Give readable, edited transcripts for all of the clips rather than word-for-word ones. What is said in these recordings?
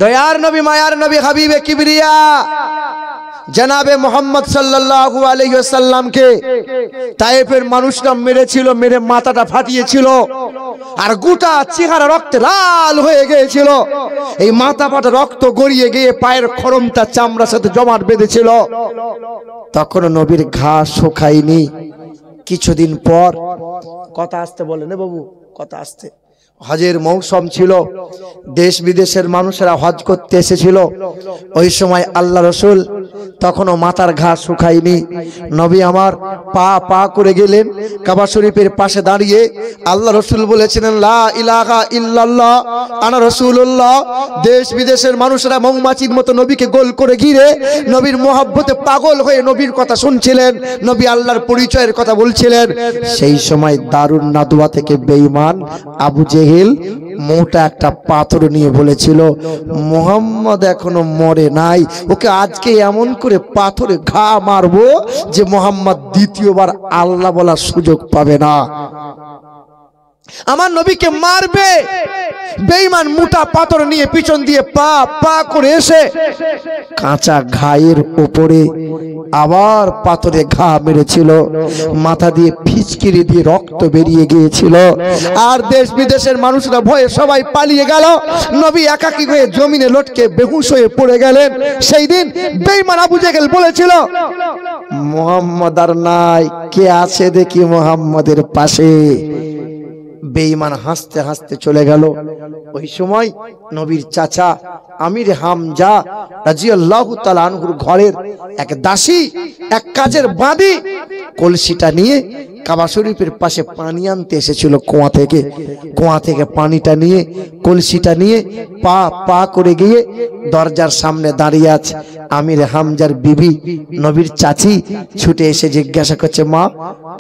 দয়ার নবী, মায়ার নবী, হাবিবে কিবরিয়া জনাবে মোহাম্মদ সাল্লাল্লাহু আলাইহি ওয়াসাল্লামকে তায়েফের মানুষরা মেরেছিল, মেরে মাথাটা ফাটিয়েছিল, আর গোটা চেহারা রক্তে লাল হয়ে গিয়েছিল। এই মাথা ফাটা রক্ত গড়িয়ে গিয়ে পায়ের খরমটা চামড়ার সাথে জমাট বেঁধেছিল। তখন নবীর ঘা শুকায়নি। কিছুদিন পর, কথা আসতে বলেন বাবু, কথা আসতে, হজের মৌসুম ছিল, দেশ বিদেশের মানুষেরা হজ করতে এসেছিল। ওই সময় আল্লাহ রসুল তখনও মাথার ঘা শুকায়নি। নবী আমার পা পা করে গেলেন কাবা শরীফের পাশে দাঁড়িয়ে। আল্লাহ রসুল বলেছিলেন, লা ইলাহা ইল্লাল্লাহ আনা রাসূলুল্লাহ। দেশ বিদেশের মানুষেরা মৌমাছির মতো নবীকে গোল করে ঘিরে নবীর মোহাব্বতে পাগল হয়ে নবীর কথা শুনছিলেন, নবী আল্লাহর পরিচয়ের কথা বলছিলেন। সেই সময় দারুন নাদওয়া থেকে বেঈমান আবু জেহেল মোটা একটা পাথর নিয়ে বলেছিল, মুহাম্মদ এখনো মরে নাই, ওকে আজকে এমন করে পাথরে ঘা মারবো যে মুহাম্মদ দ্বিতীয়বার আল্লাহ বলার সুযোগ পাবে না, আমার নবীকে মারবে। বেঈমান মোটা পাথর নিয়ে পিছন দিয়ে পা পা করে এসে কাঁচা ঘায়ের উপরে আবার পাথরে ঘা মেরেছিল। মাথা দিয়ে ফিচকিরি দিয়ে রক্ত বেরিয়ে গিয়েছিল। আর দেশ বিদেশের মানুষরা ভয়ে সবাই পালিয়ে গেল। নবী একাকী হয়ে জমিনে লটকে বেহুশ হয়ে পড়ে গেলেন। সেই দিন বেঈমান আবু জেহেল বলেছিল, মুহাম্মদ আর নাই, কে আছে দেখি মুহাম্মদের পাশে। বেঈমান হাসতে হাসতে চলে গেল। ওই সময় নবীর চাচা আমির হামজা রাদিয়াল্লাহু তাআলা আনহুর ঘরের এক দাসী, এক কাজের বাঁধি কলসিটা নিয়ে কাবা শরীফের পাশে পানি আনতে এসেছিল কুয়া থেকে পানিটা নিয়ে কলসিটা নিয়ে পা পা করে গিয়ে দরজার সামনে দাঁড়িয়ে আছে। আমির হামজার বিবি নবীর চাচি ছুটে এসে জিজ্ঞাসা করছে, মা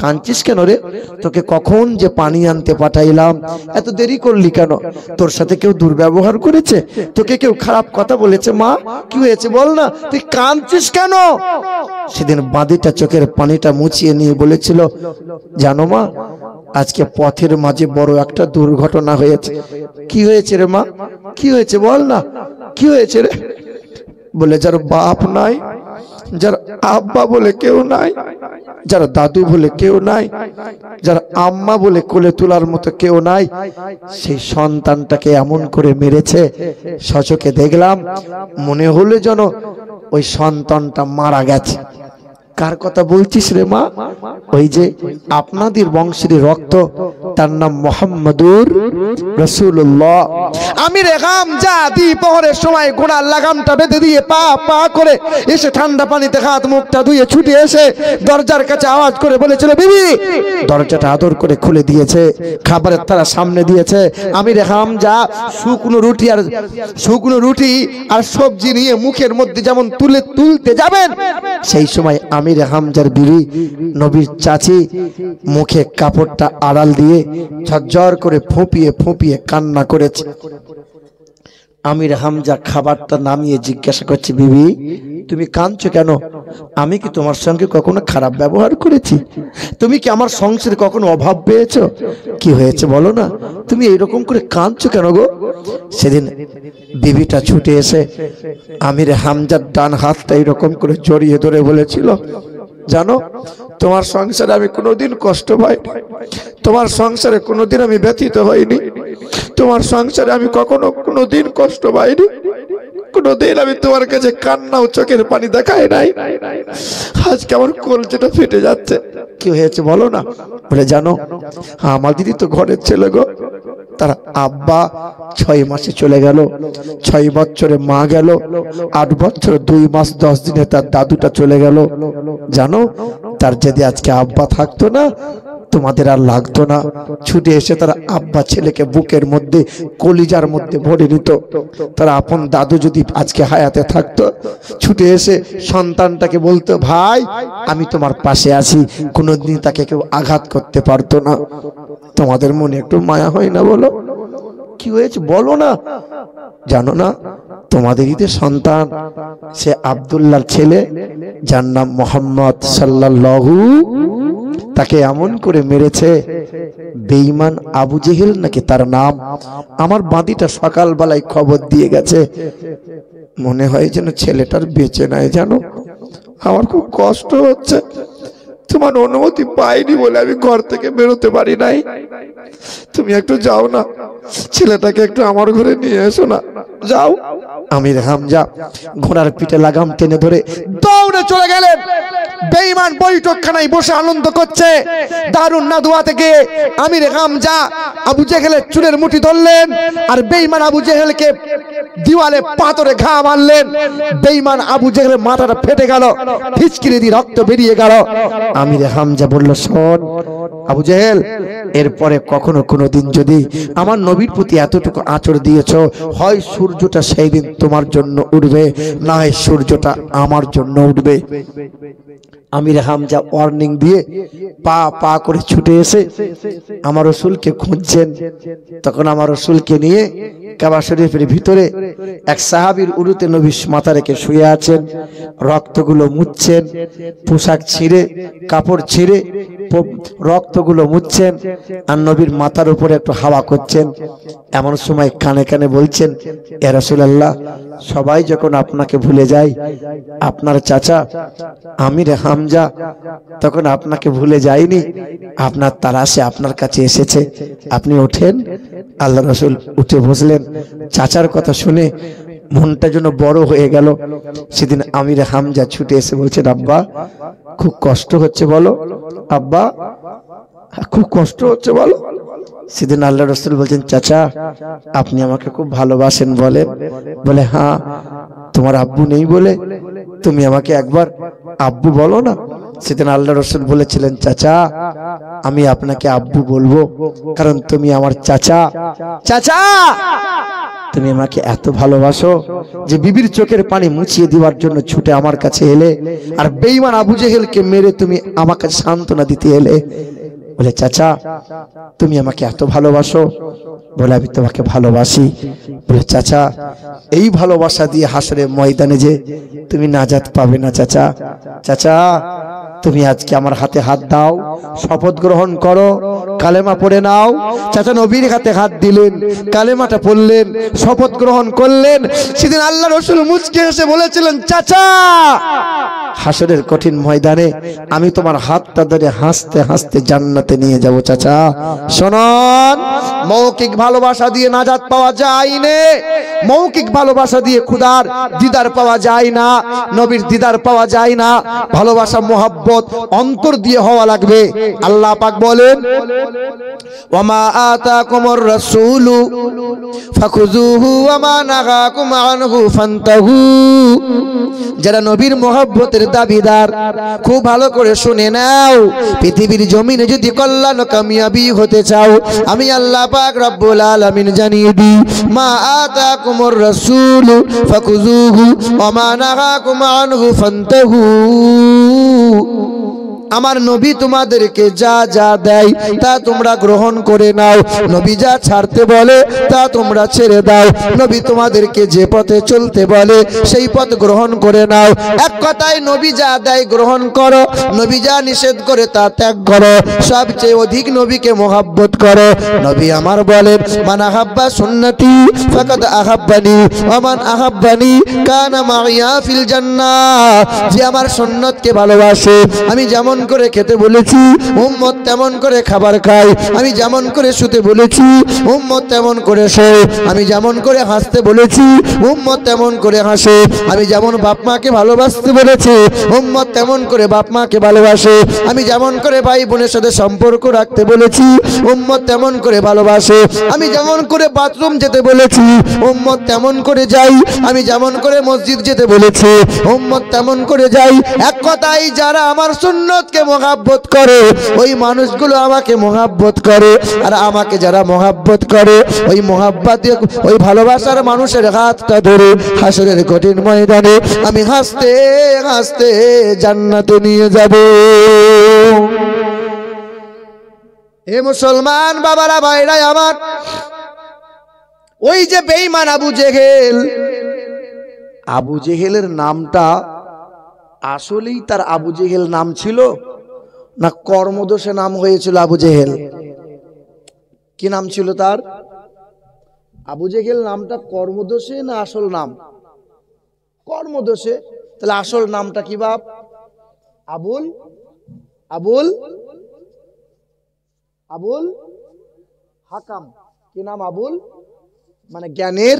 কাঁদছিস কেন রে? তোকে কখন যে পানি আনতে পাঠাইলাম, এত দেরি করলি কেন? তোর সাথে কেউ দুর্ব্যবহার করেছে? তোকে কেউ খারাপ কথা বলেছে? মা কি হয়েছে বল না, তুই কাঁদছিস কেন? সেদিন বাঁধিটা চোখের পানিটা মুছিয়ে নিয়ে বলেছিল, জানো মা, আজকে পথের মাঝে বড় একটা দুর্ঘটনা হয়েছে। কি হয়েছে রে মা? কি হয়েছে বল না, কি হয়েছে রে? বলে, যার বাপ নাই, যার আব্বা বলে কেউ নাই, যার দাদু বলে কেউ নাই, যার আম্মা বলে কোলে তোলার মতো কেউ নাই, সেই সন্তানটাকে এমন করে মেরেছে। সচোখে দেখলাম, মনে হলো যেন ওই সন্তানটা মারা গেছে। কার কথা বলছিস রে মা? ওই যে আপনাদের বংশের রক্ত, তার নাম মুহাম্মাদুর রাসূলুল্লাহ। আমির হামজা দ্বিপহরের সময় ঘোড়ার লাগামটা বেঁধে দিয়ে পা পা করে এসে ঠান্ডা পানিতে হাত মুখটা ধুয়ে ছুটে এসে দরজার কাছে আওয়াজ করে বলেছিল, বিবি। দরজাটা আদর করে খুলে দিয়েছে, খাবারের তারা সামনে দিয়েছে। আমির হামজা শুকনো রুটি আর সবজি নিয়ে মুখের মধ্যে যেমন তুলতে যাবেন, সেই সময় আমির হামজার বিবি নবীর চাচি মুখে কাপড়টা আড়াল দিয়ে ঝরঝর করে ফুঁপিয়ে ফুঁপিয়ে কান্না করেছে। আমির হামজা খাবারটা নামিয়ে জিজ্ঞাসা করছে, বিবি তুমি কাঁদছো কেন? আমি কি তোমার সঙ্গে কখনো খারাপ ব্যবহার করেছি? তুমি কি আমার সংসারে কখনো অভাব পেয়েছো? কি হয়েছে বলো না, তুমি এরকম করে কাঁদছো কেন গো? সেদিন বিবিটা ছুটে এসে আমির হামজার ডান হাতটা এরকম করে জড়িয়ে ধরে বলেছিল, জানো, তোমার সংসারে আমি কোনোদিন কষ্ট পাইনি, তোমার সংসারে কোনোদিন আমি ব্যথিত হইনি, তোমার সংসারে আমি কখনো কোনোদিন কষ্ট পাইনি, কোনোদিন আমি তোমার কাছে কান্না ও চোখের পানি দেখাই নাই। আজকে আমার কলজেটা ফেটে যাচ্ছে। কি হয়েছে বলো না? বলে, জানো, আমার দিদি তো ঘরের ছেলে গো, তার আব্বা 6 মাসে চলে গেল, 6 বছরে মা গেল, 8 বছর 2 মাস 10 দিনে তার দাদুটা চলে গেল। জানো, তার যদি আজকে আব্বা থাকতো না, তোমাদের আর লাগতো না। ছুটে এসে তার আব্বা ছেলেকে বুকের মধ্যে কলিজার মধ্যে ভরে নিত। তার আপন দাদু যদি আজকে হায়াতে থাকতো, ছুটে এসে সন্তানটাকে বলতো, ভাই আমি তোমার পাশে আছি, কোনোদিন তাকে কেউ আঘাত করতে পারতো না। তোমাদের মনে একটু মায়া হয় না বলো? কি হয়েছে বলো না? জানো না, তোমাদের ঈদের সন্তান সে আব্দুল্লাহর ছেলে, যার নাম মুহাম্মদ সাল্লাল্লাহু তাকে এমন করে মেরেছে। বেঈমান আবু জেহেল নাকি তার নাম। আমার বাঁদিটা সকালবেলায় খবর দিয়ে গেছে। মনে হয় যেন ছেলেটার বেঁচে নাই জানো। আমার খুব কষ্ট হচ্ছে, তোমার অনুমতি পাইনি বলে আমি ঘর থেকে বেরোতে পারি নাই। তুমি একটু যাও না, ছেলেটাকে একটু আমার ঘরে নিয়ে এসো না, যাও। আমির হামজা ঘোড়ার পিঠে লাগাম টেনে ধরে দৌড়ে চলে গেলেন। বেঈমান বৈঠকখানায় বসে আনন্দ করছে। দারুন নাদুয়া থেকে আমির হামজা আবু জেহেলের চুলের মুঠি ধরলেন, আর বেঈমান আবু জেহেলকে দিওয়ালে পাথরে ঘা মারলেন। বেঈমান আবু জেহেলের মাথাটা ফেটে গেল, ফিচকিরি দিয়ে রক্ত বেরিয়ে গেল। আমির হামজা বলল, শোন আবু জেহেল, এরপরে কখনো কোনোদিন যদি আমার নবীর প্রতি এতটুকু আঁচড় দিয়েছ, হয় সূর্যটা সেই দিন তোমার জন্য উঠবে, না হয় সূর্যটা আমার জন্য উঠবে। আমির হামজা ওয়ার্নিং দিয়ে পা পা করে ছুটে এসে আমার রাসূলকে খুঁজছেন। তখন আমার রাসূলকে নিয়ে কাবা শরীফের ভিতরে এক সাহাবীর উরুতে নবী মাথা রেখে শুয়ে আছেন, রক্তগুলো মুছছেন, পোশাক ছিঁড়ে কাপড় ছিঁড়ে রক্তগুলো মুছছেন, আর নবীর মাথার উপরে একটু হাওয়া করছেন। এমন সময় কানে কানে বলছেন, ইয়া রাসূলুল্লাহ, সবাই যখন আপনাকে ভুলে যায়, আপনার চাচা আমির হামজা তখন আপনাকে ভুলে যায়নি, আপনার তালাশে আপনার কাছে এসেছে, আপনি ওঠেন। আল্লাহ রাসূল উঠে বসলেন। চাচার কথা শুনে মনটা যেন বড় হয়ে গেল। সেদিন আমির হামজা ছুটে এসে বলছেন, আব্বা খুব কষ্ট হচ্ছে বলো, আব্বা খুব কষ্ট হচ্ছে বলো। সেদিন আল্লাহ রাসূল বলছেন, চাচা আপনি আমাকে খুব ভালোবাসেন বলেন। বলে, হ্যাঁ, তোমার আব্বু নেই বলে তুমি আমাকে একবার আব্বু বলো না। সেদিন আল্লাহ রাসূল বলেছিলেন, চাচা আমি আপনাকে আব্বু বলবো, কারণ তুমি আমার চাচা। চাচা তুমি আমাকে এত ভালোবাসো যে বিবির চোখের পানি মুছিয়ে দেওয়ার জন্য ছুটে আমার কাছে এলে, আর বেঈমান আবু জেহেলকে মেরে তুমি আমাকে সান্ত্বনা দিতে এলে। বলে, চাচা তুমি আমাকে এত ভালোবাসো। বলে, আমি তোমাকে ভালোবাসি। বলে, চাচা এই ভালোবাসা দিয়ে হাসরের ময়দানে যে তুমি নাজাত পাবে না চাচা। চাচা তুমি আজকে আমার হাতে হাত দাও, শপথ গ্রহণ করো, কালেমা পড়ে নাও। চাচা নবীর হাতে হাত দিলেন, কালেমাটা পড়লেন, শপথ গ্রহণ করলেন। সেদিন আল্লাহ রাসূল মুচকি হেসে বলেছিলেন, চাচা হাসরের কঠিন ময়দানে আমি তোমার হাতটা ধরে হাসতে হাসতে জান্নাতে নিয়ে যাব। চাচা শুনুন, মৌখিক ভালোবাসা দিয়ে নাজাত পাওয়া যায় না, মৌখিক ভালোবাসা দিয়ে খোদার দিদার পাওয়া যায় না, নবীর দিদার পাওয়া যায় না। ভালোবাসা মোহাব্বত অন্তর দিয়ে হওয়া লাগবে। আল্লাহ পাক বলেন, ওয়ামা আতাকুমুর রাসূলু ফাখুযুহু ওয়ামা নাহাকুম আনহু ফান্তাহু। যারা নবীর মোহাব্বতের দাবিদার, খুব ভালো করে শুনে নাও। পৃথিবীর জমিনে যদি কল্যাণ কামিয়াবি হতে চাও, আমি আল্লাহ পাক রব্বুল আলামিন জানিয়ে দিই, মা আতাকুমুর রাসূলু ফাখুযুহু ওয়ামা নাহাকুম আনহু ফান্তাহু। আমার নবী তোমাদেরকে যা যা দেয় তা তোমরা গ্রহণ করে নাও, নবী যা ছাড়তে বলে তা তোমরা ছেড়ে দাও, নবী তোমাদেরকে যে পথে চলতে বলে সেই পথ গ্রহণ করে নাও। এক কথায় নবী যা দেয় গ্রহণ করো, নবী যা নিষেধ করে তা ত্যাগ করো। সবচেয়ে অধিক নবীকে মোহাব্বত করো। নবী আমার বলেন, মান আহাব্বা সুন্নতি ফাকাদ আহাব্বানি ওয়া মান আহাব্বানি কানা মাইয়া ফিল জান্নাহ। যে আমার সুন্নতকে ভালোবাসে, আমি যেমন করে খেতে বলেছি উম্মত তেমন করে খাবার খায়, আমি যেমন করে শুতে বলেছি উম্মত তেমন করে শোয়, আমি যেমন করে হাসতে বলেছি উম্মত তেমন করে হাসে, আমি যেমন বাপ মাকে ভালোবাসতে বলেছি উম্মত তেমন করে বাপ মাকে ভালোবাসে, আমি যেমন করে ভাই বোনের সাথে সম্পর্ক রাখতে বলেছি উম্মত তেমন করে ভালোবাসে, আমি যেমন করে বাথরুম যেতে বলেছি উম্মত তেমন করে যাই, আমি যেমন করে মসজিদ যেতে বলেছি উম্মত তেমন করে যাই। এক কথায় যারা আমার সুন্নতকে মোহাব্বত করে ওই মানুষগুলো আমাকে মোহাব্বত করে, আর আমাকে যারা মোহাব্বত করে ওই মোহাব্বতে ওই ভালোবাসার মানুষের হাতটা ধরে হাসরের কঠিন ময়দানে আমি হাসতে হাসতে জান্নাতে নিয়ে যাব। হে মুসলমান বাবারা ভাইরা আমার, ওই যে বেঈমান আবু জেহেল, আবু জেহেলের নামটা আসলেই তার আবু জেহেল নাম ছিল, না কর্মদোষে নাম হয়েছিল আবু জেহেল? কি নাম ছিল তার? আবু জেহেল নামটা কর্মদোষে না আসল নাম? কর্মদোষে। তাহলে আসল নামটা কি বাপ? আবুল আবুল আবুল হাকাম। কি নাম? আবুল মানে জ্ঞানের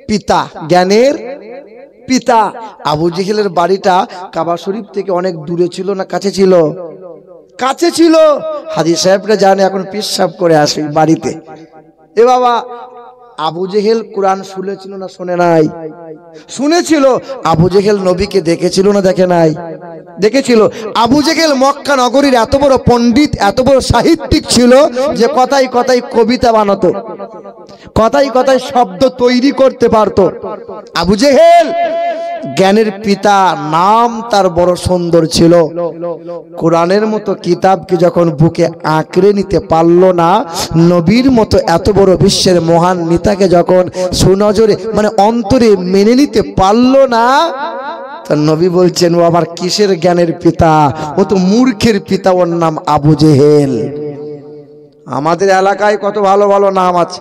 পিতা, জ্ঞানের পিতা। আবু জেহেলের বাড়িটা কাবা শরীফ থেকে অনেক দূরে ছিল না কাছে ছিল? কাছে ছিল। হাজী সাহেবরা জানে এখন পেশাব করে আসে বাড়িতে। এ বাবা, আবু জেহেল কোরআন শুনেছিল না শুনে নাই? শুনেছিল। আবু জেহেল নবীকে দেখেছিল না দেখে নাই? দেখেছিল। আবু জেহেল মক্কা নগরীর এত বড় পণ্ডিত, এত বড় সাহিত্যিক ছিল যে কথায় কথায় কবিতা বানাতো, কথায় কথায় শব্দ তৈরি করতে পারতো। আবু জেহেল জ্ঞানের পিতা, নাম তার বড় সুন্দর ছিল। কোরআনের মতো কিতাবকে যখন বুকে আঁকড়ে নিতে পারলো না, নবীর মতো এত বড় বিশ্বের মহান নেতাকে যখন সুনজরে মানে অন্তরে মেনে নিতে পারলো না, তার নবী বলছেন ও আবার কিসের জ্ঞানের পিতা? ও তো মূর্খের পিতা, ওর নাম আবু জেহেল। আমাদের এলাকায় কত ভালো ভালো নাম আছে।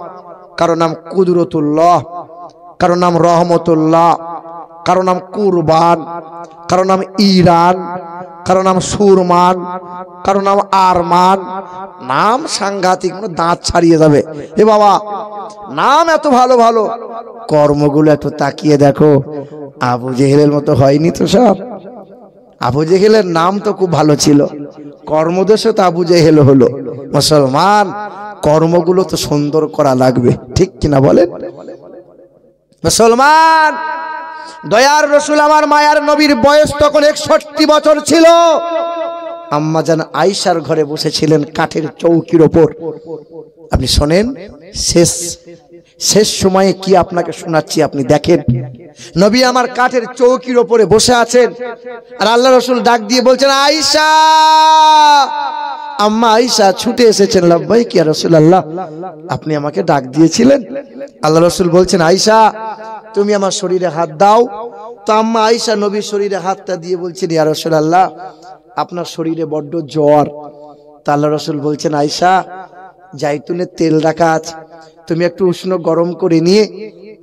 কারো নাম কুদরতুল্লাহ, কারো নাম রহমতুল্লাহ, কারো নাম কুরবান, কারো নাম ইরান, কারো নাম সুরমান, কারো নাম আরমান। নাম সাংঘাতিক, দাঁত ছাড়িয়ে যাবে। এ বাবা, নাম এত ভালো ভালো, কর্মগুলো একটু তাকিয়ে দেখো। আবু জেহেলের মতো হয়নি তো সব। আবু জেহেলের নাম তো খুব ভালো ছিল, কর্মদোষে তো আবু জেহেল হলো। মুসলমান, কর্মগুলো তো সুন্দর করা লাগবে, ঠিক কিনা বলেন? মুসলমান, দয়ার রসুল আমার মায়ার নবীর বয়স তখন 61 বছর ছিল। আম্মা জান আয়েশার ঘরে বসেছিলেন কাঠের চৌকির ওপর। আপনি শোনেন, শেষ সময়ে কি আপনাকে শোনাচ্ছি, আপনি দেখেন। নবী আমার কাঠের চৌকির ওপরে বসে আছেন, আর আল্লাহ রসুল ডাক দিয়ে বলছেন আয়েশা। আম্মা আয়েশা ছুটে এসেছেন, লাব্বাইক ইয়া রাসূলুল্লাহ, আপনি আমাকে ডাক দিয়েছিলেন? আল্লাহ রসুল বলছেন আয়েশা, তুমি আমার শরীরে হাত দাও। তো আম্মা আয়েশা নবীর শরীরে হাতটা দিয়ে বলছেন ইয়া রাসূলুল্লাহ, আপনার শরীরে বড্ড জ্বর। তা আল্লাহ রসুল বলছেন আয়েশা, জাইতুনের তেল রাখা আছে, তুমি একটু উষ্ণ গরম করে নিয়ে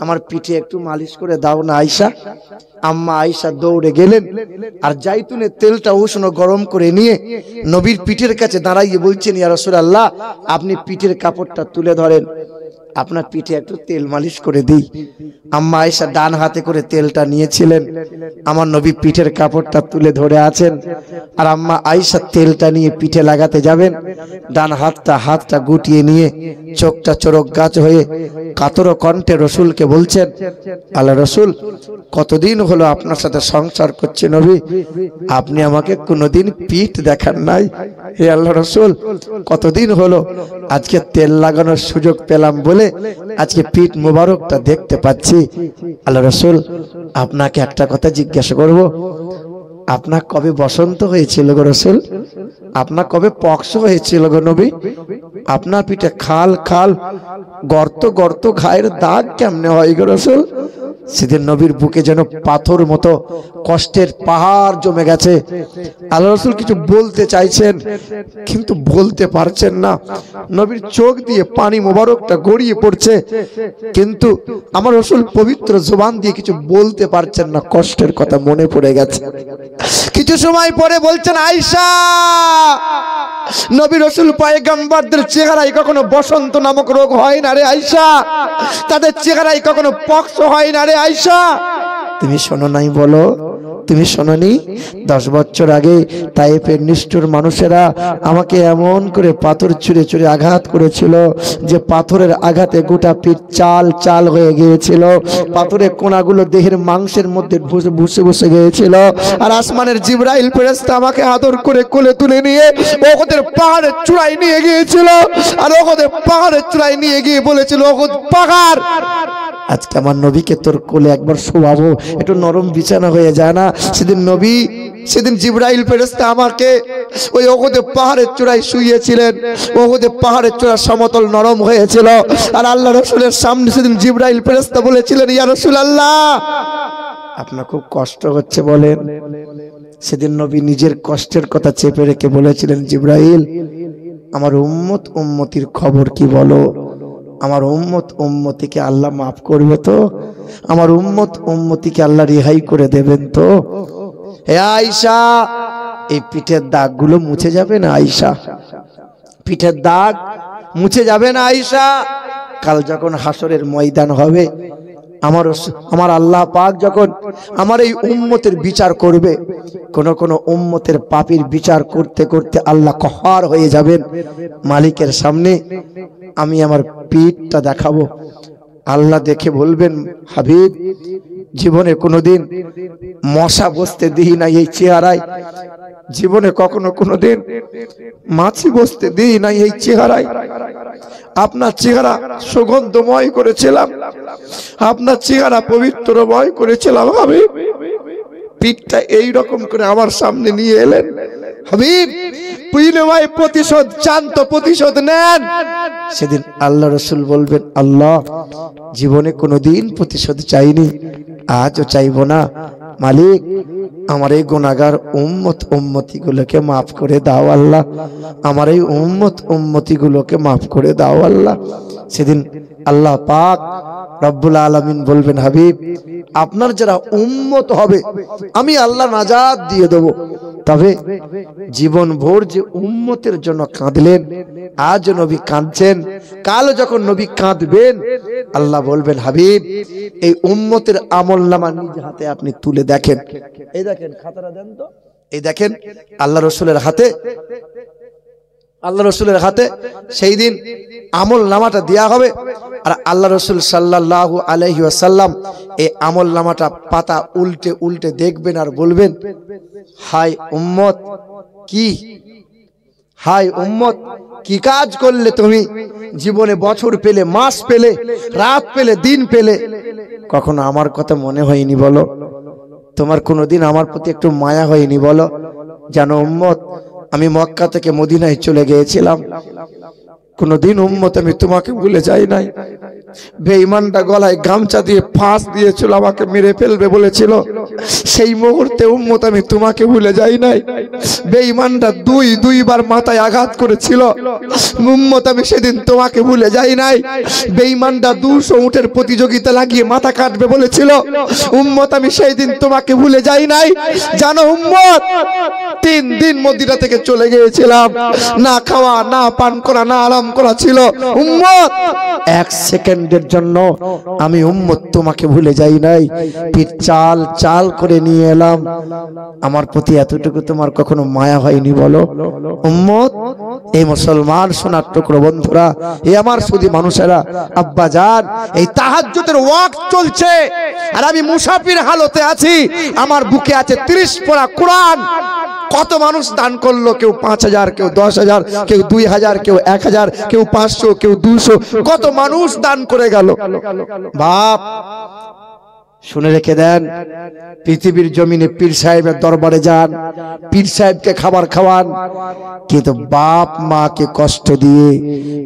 আমার পিঠে একটু মালিশ করে দাও না আয়েশা। আম্মা আয়েশা দৌড়ে গেলেন, আর জাইতুনের তেলটা উষ্ণ গরম করে নিয়ে নবীর পিঠের কাছে দাঁড়াইয়ে বলছেন ইয়া রাসূলুল্লাহ, আপনি পিঠের কাপড়টা তুলে ধরেন, আপনার পিঠে একটু তেল মালিশ করে দিই। আম্মা আয়েশা ডান হাতে করে তেলটা নিয়েছিলেন, আমার নবী পিঠের কাপড়টা তুলে ধরে আছেন, আর আম্মা আয়েশা তেলটা নিয়ে পিঠে লাগাতে যাবেন। ডান হাতটা গুটিয়ে নিয়ে চোখটা চোরক গাছ হয়ে কাতর কণ্ঠে রসুলকে বলছেন, আল্লাহ রসুল, কতদিন হলো আপনার সাথে সংসার করছে নবী, আপনি আমাকে কোনোদিন পিঠ দেখান নাই। হে আল্লাহ রসুল, কতদিন হলো, আজকে তেল লাগানোর সুযোগ পেলাম বলে আজকে পিঠ মোবারকটা দেখতে পাচ্ছি। আল্লাহ রসুল, আপনাকে একটা কথা জিজ্ঞাসা করব, আপনার কবে বসন্ত হয়েছিল গো রসুল? আপনার কবে পক্স হয়েছিল গো নবী? আপনার পিঠে খাল খাল গর্ত গর্ত ঘায়ের দাগ কেমনে হয় গো রসুল? সেদিন নবীর বুকে যেন পাথর মতো কষ্টের পাহাড় জমে গেছে। আল্লাহ রসুল কিছু বলতে চাইছেন কিন্তু বলতে পারছেন না। নবীর চোখ দিয়ে পানি মোবারকটা গড়িয়ে পড়ছে, কিন্তু আমার রসুল পবিত্র জবান দিয়ে কিছু বলতে পারছেন না, কষ্টের কথা মনে পড়ে গেছে। কিছু সময় পরে বলছেন আয়েশা, নবী রসুল পয়গম্বরদের চেহারায় কখনো বসন্ত নামক রোগ হয় না রে আয়েশা, তাদের চেহারায় কখনো পক্স হয় না রে আয়েশা। তুমি শোনো নাই বলো? তুমি শোনোনি 10 বছর আগে তাইফের নিষ্ঠুর মানুষেরা আমাকে এমন করে পাথর ছুঁড়ে ছুঁড়ে আঘাত করেছিল যে পাথরের আঘাতে গোটা পিঠ চাল চাল হয়ে গিয়েছিল, পাথরের কোনাগুলো দেহের মাংসের মধ্যে বসে বসে গিয়েছিল। আর আসমানের জিবরাইল ফেরেশতা আমাকে আদর করে কোলে তুলে নিয়ে ওদের পাহাড়ের চূড়ায় নিয়ে গিয়েছিল, আর ওদের পাহাড়ের চূড়ায় নিয়ে গিয়ে বলেছিল, ওদের পাহাড়, আজকে আমার নবীকে তোর কোলে একবার শোয়াবো, একটু নরম বিছানা হয়ে যায় না? সেদিন জিবরাইল ফেরেশতা আমাকে ওই ওহদের পাহাড়ের চূড়ায় শুইয়েছিলেন, ওহদের পাহাড়ের চূড়া সমতল নরম হয়েছিল। আর আল্লাহ রসুলের সামনে সেদিন জিবরাইল ফেরেশতা বলেছিলেন, ইয়া রাসূলুল্লাহ, আপনার খুব কষ্ট হচ্ছে বলেন? সেদিন নবী নিজের কষ্টের কথা চেপে রেখে বলেছিলেন, জিবরাইল আমার উম্মত উম্মতির খবর কি বলো, আমার উম্মত উম্মতিকে আল্লাহ মাফ করবে তো, আমার উম্মত উম্মতিকে আল্লাহ রেহাই করে দেবেন তো? হে আয়েশা, এই পিঠের দাগগুলো মুছে যাবে না আয়েশা? পিঠের দাগ মুছে যাবে না আয়েশা? কাল যখন হাসরের ময়দান হবে, আমার আল্লাহ পাক যখন আমার এই উম্মতের বিচার করবে, কোন উম্মতের পাপীর বিচার করতে করতে আল্লাহ কহার হয়ে যাবেন মালিকের সামনে। আমি আমার পিঠটা দেখাবো, আল্লাহ দেখে বলবেন, হাবিব জীবনে কোনোদিন মশা বসতে দিই নাই এই চেহারায়, জীবনে কখনো কোনোদিন মাছি বসতে দিই নাই এই চেহারায়। আপনার চেহারা সুগন্ধময় করেছিলাম, আপনার চেহারা পবিত্রময় করেছিলাম হাবিব। পিঠটা এইরকম করে আমার সামনে নিয়ে এলেন, হাবিব বিনিময় প্রতিশোধ চান তো প্রতিশোধ নেন। সেদিন আল্লাহ রসুল বলবেন, আল্লাহ জীবনে কোনোদিন প্রতিশোধ চাইনি, আজও চাইবো না। মালিক আমার এই গুনাহগার উম্মত উম্মতি গুলোকে মাফ করে দাও আল্লাহ, আমার এই উম্মত উম্মতি গুলোকে মাফ করে দাও আল্লাহ। সেদিন আল্লাহ পাক রব্বুল আলামিন বলবেন, হাবিব আপনার যারা উম্মত হবে আমি আল্লাহ নাজাত দিয়ে দেব। তবে জীবন ভোর যে উম্মতের জন্য কাঁদলেন, আজ নবী কাঁদছেন, কাল যখন নবী কাঁদবেন আল্লাহ বলবেন, হাবিব এই উম্মতের আমলনামা নিজ হাতে আপনি তুলে দেখেন। এই দেখেন খাতাটা দেন তো, এই দেখেন আল্লাহ রসুলের হাতে, আল্লাহ রসুলের হাতে সেই দিন আমল নামাটা দেয়া হবে। আর আল্লাহ রসুল সাল্লাল্লাহু আলাইহি ওয়াসাল্লাম এই আমল নামাটা পাতা উল্টে উল্টে দেখবেন আর বলবেন, হায় উম্মত কি, হায় উম্মত কি কাজ করলে তুমি, জীবনে বছর পেলে, মাস পেলে, রাত পেলে, দিন পেলে, কখনো আমার কথা মনে হয়নি বলো? তোমার কোনোদিন আমার প্রতি একটু মায়া হয়নি বলো? জানো উম্মত, আমি মক্কা থেকে মদিনায় চলে গিয়েছিলাম, কোনদিন উম্মত আমি তোমাকে ভুলে যাই নাই। বেঈমানটা গলায় গামছা দিয়ে ফাঁস দিয়েছিল, আমাকে মেরে ফেলবে বলেছিল, সেই মুহূর্তে উম্মত আমি তোমাকে ভুলে যাই নাই। বেঈমানটা দুইবার মাথায় আঘাত করেছিল, উম্মত আমি সেদিন তোমাকে ভুলে যাই নাই। বেঈমানটা 200 উটের প্রতিযোগিতা লাগিয়ে মাথা কাটবে বলেছিল, উম্মত আমি সেই দিন তোমাকে ভুলে যাই নাই। জানো উম্মত 3 দিন মদিনা থেকে চলে গিয়েছিলাম, না খাওয়া না পান করা না আরাম করা ছিল। উম্মত 1 সেকেন্ডের জন্য আমি উম্মত তোমাকে ভুলে যাই নাই, পিঠ চাল চাল করে নিয়ে এলাম। আমার প্রতি এতটুকু তোমার কখনো মায়া হয়নি বলো? উম্মত এই মুসলমান সোনার টুকরো বন্ধুরা, এই আমার সুধী মানুষেরা, আব্বা জান এই তাহাজ্জুদের ওয়াক্ত চলছে আর আমি মুসাফির হালতে আছি, আমার বুকে আছে 30 পড়া কোরআন। কত মানুষ দান করলো, কেউ 5000, কেউ 10000, কেউ 2000, কেউ 1000, কেউ 500, কেউ 200, কত মানুষ দান করে গেল। বাপ শুনে রেখে দেন, পৃথিবীর জমিনে পীর সাহেবের দরবারে যান, পীর সাহেবকে খাবার খাওয়ান, কিন্তু বাপ মাকে কষ্ট দিয়ে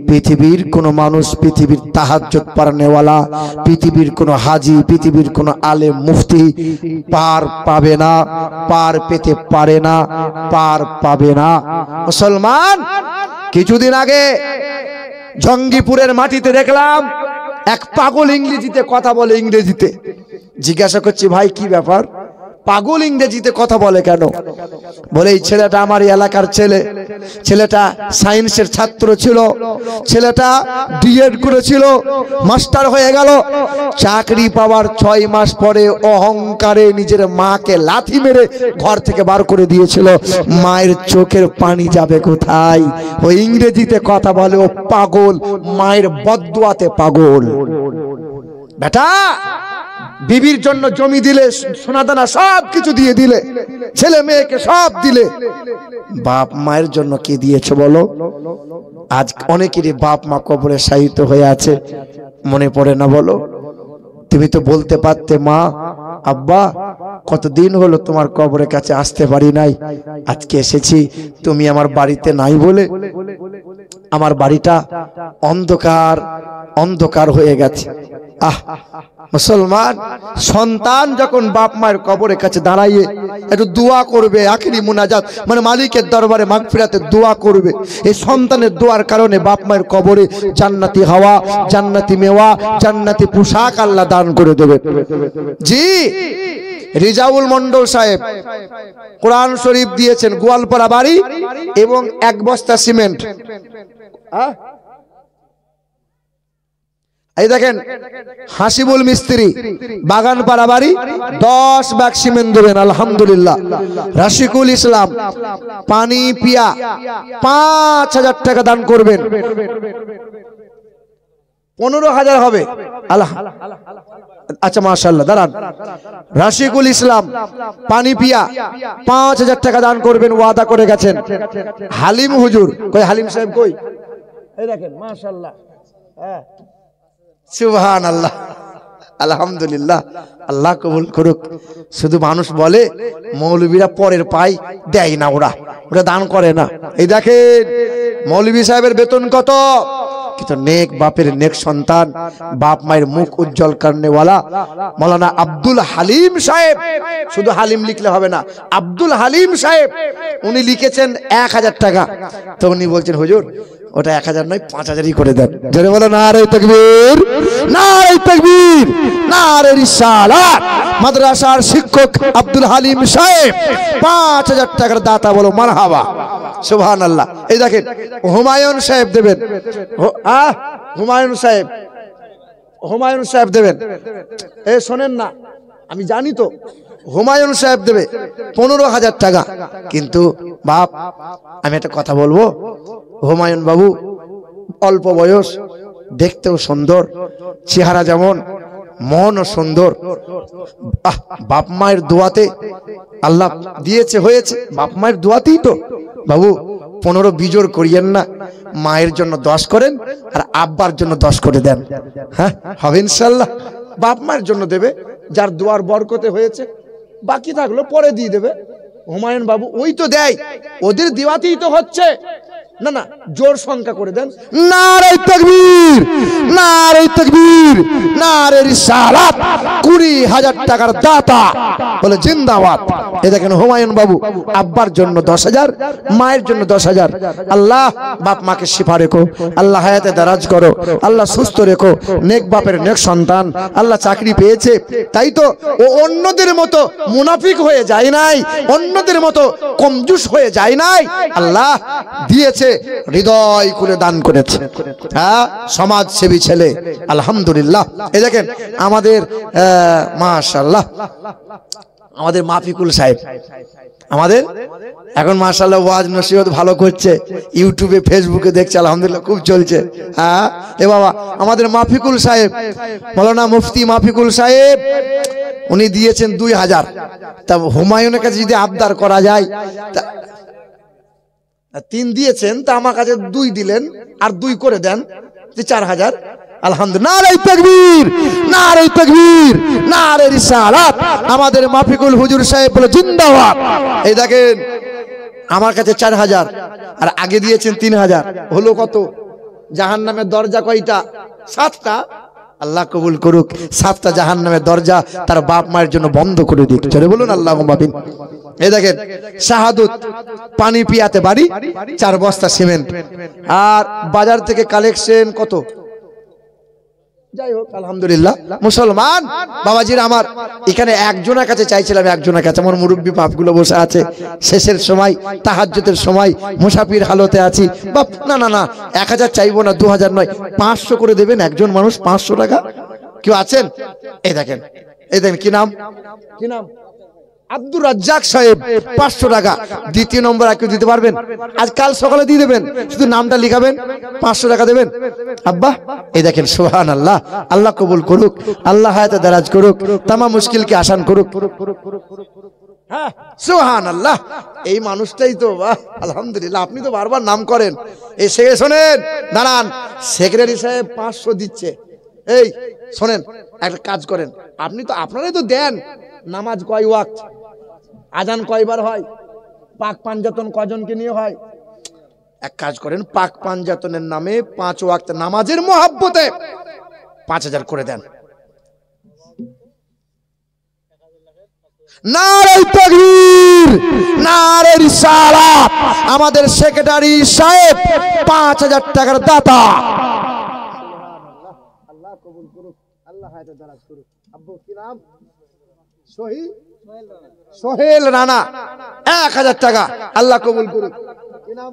পৃথিবীর কোন মানুষ, পৃথিবীর তাহাজ্জুদ পড়নেওয়ালা, পৃথিবীর কোন হাজি, পৃথিবীর কোন আলেম মুফতি পার পাবে না, পার পেতে পারে না, পার পাবে না। মুসলমান কিছুদিন আগে জঙ্গিপুরের মাটিতে দেখলাম এক পাগল ইংরেজিতে কথা বলে, ইংরেজিতে। জিজ্ঞাসা করছি, ভাই কি ব্যাপার, পাগল ইংরেজিতে কথা বলে কেন? বলে এই ছেলেটা আমার এলাকার ছেলে, ছেলেটা সায়েন্সের ছাত্র ছিল, ছেলেটা ডিএড করেছিল, মাস্টার হয়ে গেল, চাকরি পাওয়ার 6 মাস পরে অহংকারে নিজের মাকে লাথি মেরে ঘর থেকে বার করে দিয়েছিল। মায়ের চোখের পানি যাবে কোথায়? ও ইংরেজিতে কথা বলে, ও পাগল, মায়ের বদদুয়াতে পাগল। বেটা বিবির জন্য জমি দিলে, সোনাদানা সব কিছু দিয়ে দিলে, ছেলে মেয়েকে সব দিলে, বাপ মায়ের জন্য কি দিয়েছো বলো? আজ অনেকেরই বাপ মা কবরে শায়িত হয়ে আছে, মনে পড়ে না বলো? তুমি তো বলতে পারতে, মা আব্বা কতদিন হলো তোমার কবরের কাছে আসতে পারি নাই, আজকে এসেছি, তুমি আমার বাড়িতে নাই বলে আমার বাড়িটা অন্ধকার অন্ধকার হয়ে গেছে। আহ মুসলমান, সন্তান যখন বাপ মায়ের কবরের কাছে দাঁড়াইয়ে একটু দোয়া করবে, আখিরি মুনাজাত মানে মালিকের দরবারে মাগফিরাতে দোয়া করবে, এই সন্তানের দোয়ার কারণে বাপ মায়ের কবরে জান্নাতি হাওয়া, জান্নাতি মেওয়া, জান্নাতি পোশাক আল্লাহ দান করে দেবে। জি, রিজাউল মন্ডল সাহেব কোরআন শরীফ দিয়েছেন, গোয়ালপাড়া বাড়ি এবং 1 বস্তা সিমেন্ট। এই দেখেন হাসিবুল মিস্ত্রি বাগানপাড়া বাড়ি 10 ব্যাগ সিমেন্ট দেবেন আলহামদুলিল্লাহ। রাশিকুল ইসলাম পানি পিয়া 5000 টাকা দান করবেন, 15,000 হবে। আচ্ছা মাশাআল্লাহ, দাঁড়ান। রাশিকুল ইসলাম পানি পিয়া 5000 টাকা দান করবেন, ওয়াদা করে গেছেন। হালিম হুজুর কই, হালিম সাহেব কই? এই দেখেন মাশাআল্লাহ, হ্যাঁ সুবহানাল্লাহ, আলহামদুলিল্লাহ, আল্লাহ কবুল করুক। শুধু মানুষ বলে মৌলবীরা পরের পাই দেয় না, ওরা দান করে না। এই দেখেন মৌলবী সাহেবের বেতন কত, কিন্তু নেক বাপের নেক সন্তান, বাপ মায়ের মুখ উজ্জ্বল করনেওয়ালা মৌলানা আব্দুল হালিম সাহেব। শুধু হালিম লিখলে হবে না, আব্দুল হালিম সাহেব উনি লিখেছেন 1000 টাকা। তো উনি বলছেন হুজুর ওটা 1000 নয় 5000ই করে দেন। জোরে বলো নারে তাকবীর, নারে তাকবীর, নারে রিসালাত। মাদ্রাসার শিক্ষক আব্দুল হালিম সাহেব 5000 টাকার দাতা, বলো মারহাবা, সুবহানাল্লাহ। এই দেখেন হুমায়ুন সাহেব দেবেন, হুমায়ুন সাহেব দেবেন। এই শোনেন না, আমি জানি তো, হুমায়ুন সাহেব দেবে 15,000 টাকা। কিন্তু বাপ আমি একটা কথা বলবো, হুমায়ুন বাবু অল্প বয়স, দেখতেও সুন্দর, চেহারা যেমন, মনও সুন্দর। বাপ মায়ের দোয়াতে আল্লাহ দিয়েছে, হয়েছে বাপ মায়ের দোয়াতেই তো। বাবু 15 বিজোড় করিয়েন না, মায়ের জন্য 10 করেন আর আব্বার জন্য 10 করে দেন। হ্যাঁ হবে ইনশাল্লাহ। বাপ মায়ের জন্য দেবে, যার দোয়ার বরকতে হয়েছে, বাকি থাকলো পরে দিয়ে দেবে। হুমায়ুন বাবু ওই তো দেয়, ওদের দেওয়াতেই তো হচ্ছে। না না, জোর সংখ্যা করে দেন, নারে তাকবীর, নারে তাকবীর, নারে রিসালাত। 20,000 টাকার দাতা বলে জিন্দাবাদ। এই দেখেন হুমায়ুন বাবু আব্বার জন্য 10,000, মায়ের জন্য 10,000। আল্লাহ বাপ মাকে শিফা রেখো, আল্লাহ হায়াতে দারাজ করো, আল্লাহ সুস্থ রেখো, নেক বাপের নেক সন্তান, আল্লাহ চাকরি পেয়েছে, তাই তো ও অন্যদের মতো মুনাফিক হয়ে যায় নাই, অন্যদের মতো কমজুস হয়ে যায় নাই। আল্লাহ দিয়েছে, হৃদয় খুলে দান করেছে। হ্যাঁ, সমাজসেবী ছেলে আলহামদুলিল্লাহ। এই দেখেন আমাদের মাশাআল্লাহ, আমাদের মাফিকুল সাহেব, আমাদের এখন মাশাআল্লাহ ওয়াজ নসিহত ভালো করছে, ইউটিউবে ফেসবুকে দেখছে, আলহামদুলিল্লাহ খুব চলছে। হ্যাঁ এ বাবা, আমাদের মাফিকুল সাহেব, মাওলানা মুফতি মাফিকুল সাহেব, উনি দিয়েছেন 2000। তা হুমায়ুনের কাছে যদি আবদার করা যায়, 3 দিয়েছেন, তা আমার কাছে 2 দিলেন, আর 2 করে দেন, 4000। আলহামদুলিল্লাহ, নারে তাকবীর, নারে তাকবীর, নারে রিসালাত। আমাদের মাফিকুল হুজুর সাহেব বলে জিন্দাবাদ। এই দেখেন আমার কাছে 4000 আর আগে দিয়েছেন 3000, হলো কত? জাহান্নামের দরজা কয়টা? 7টা। আল্লাহ কবুল করুক, 7টা জাহান্নামের দরজা তার বাপ মায়ের জন্য বন্ধ করে দিক। চলে বলুন আল্লাহুম্মা আমিন। এই দেখেন শাহাদত পানি পিয়াতে বাড়ি 4 বস্তা সিমেন্ট। আর বাজার থেকে কালেকশন কত? যাই হোক আলহামদুলিল্লাহ। মুসলমান বাবাজির আমার, এখানে একজনের কাছে চাইছিলাম, একজনের কাছে আমার মুরব্বী বাপগুলো বসে আছে, শেষের সময় তাহাজ্জুদের সময় মুসাফির হালতে আছি। বাপ না না না, 1000 চাইবো না, 2000 নয়, 500 করে দেবেন একজন মানুষ, 500 টাকা। কেউ আছেন? এই দেখেন, এই দেখেন কি নাম, কি নাম? আব্দুর রাজ্জাক সাহেব 500 টাকা। দ্বিতীয় নম্বর আর কেউ দিতে পারবেন? আজ কাল সকালে দিয়ে দেবেন, শুধু নামটা লিখাবেন, 500 টাকা দেবেন। আব্বা এই দেখেন, সুবহানাল্লাহ, আল্লাহ কবুল করুক, আল্লাহ হায়াতে দারাজ করুক, তামাম মুশকিলকে আসান করুক। হ্যাঁ সুবহানাল্লাহ, এই মানুষটাই তো, আলহামদুলিল্লাহ। আপনি তো বারবার নাম করেন, এসে শোনেন, দাঁড়ান, সেক্রেটারি সাহেব 500 দিচ্ছে। এই শোনেন, একটা কাজ করেন, আপনি তো, আপনারাই তো দেন। নামাজ কয় ওয়াক্ত, আজান কয়বার হয়, পাক পাঞ্জাতন কজনকে নিয়ে হয়? এক কাজ করেন, পাক পাঞ্জাতনের নামে 5 ওয়াক্ত নামাজের মহব্বতে 5000 করে দেন। নারে তাকবীর, নারে রিসালাত। আমাদের সেক্রেটারি সাহেব 5000 টাকার দাতা। আল্লাহ কবুল করুক, আল্লাহ হায়াতে দারাজ করুক। আব্বু কি নাম? সোহেল রানা 1000 টাকা, আল্লাহ কবুল করুক। কি নাম?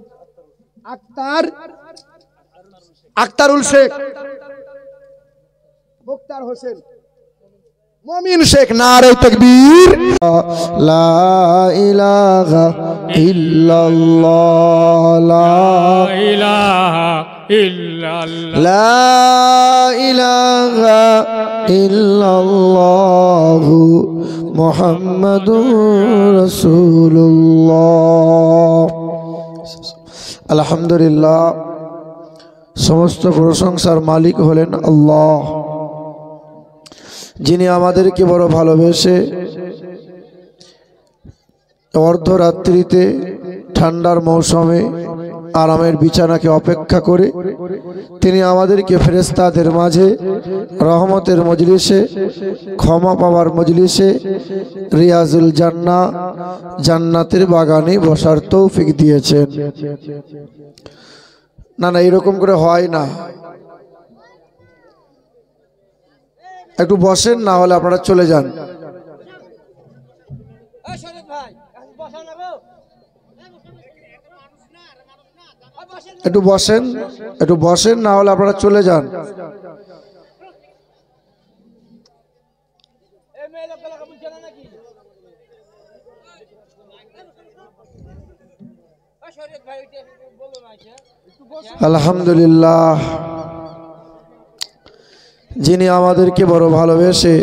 আক্তারুল শেখ, মুক্তার হোসেন, মুমিন শেখ। নারে তাকবীর। লা ইলাহা ইল্লাল্লাহ, লা ইলাহা ইল্লাল্লাহ, লা ইলাহা ইল্লাল্লাহ মুহাম্মাদুর রাসূলুল্লাহ। আলহামদুলিল্লাহ, সমস্ত প্রশংসার মালিক হলেন আল্লাহ, যিনি আমাদেরকে বড় ভালোবেসে অর্ধরাত্রিতে ঠান্ডার মৌসুমে আরামের বিছানাকে অপেক্ষা করে তিনি আমাদেরকে ফেরেশতাদের মাঝে রহমতের মজলিসে, ক্ষমা পাওয়ার মজলিসে, রিয়াজুল জান্নাহ, জান্নাতের বাগানে বসার তৌফিক দিয়েছেন। না না, এরকম করে হয় না। একটু বসেন, না হলে আপনারা চলে যান। একটু বসেন, একটু বসেন, না হলে আপনারা চলে যান। আলহামদুলিল্লাহ, যিনি আমাদেরকে বড় ভালোবেসে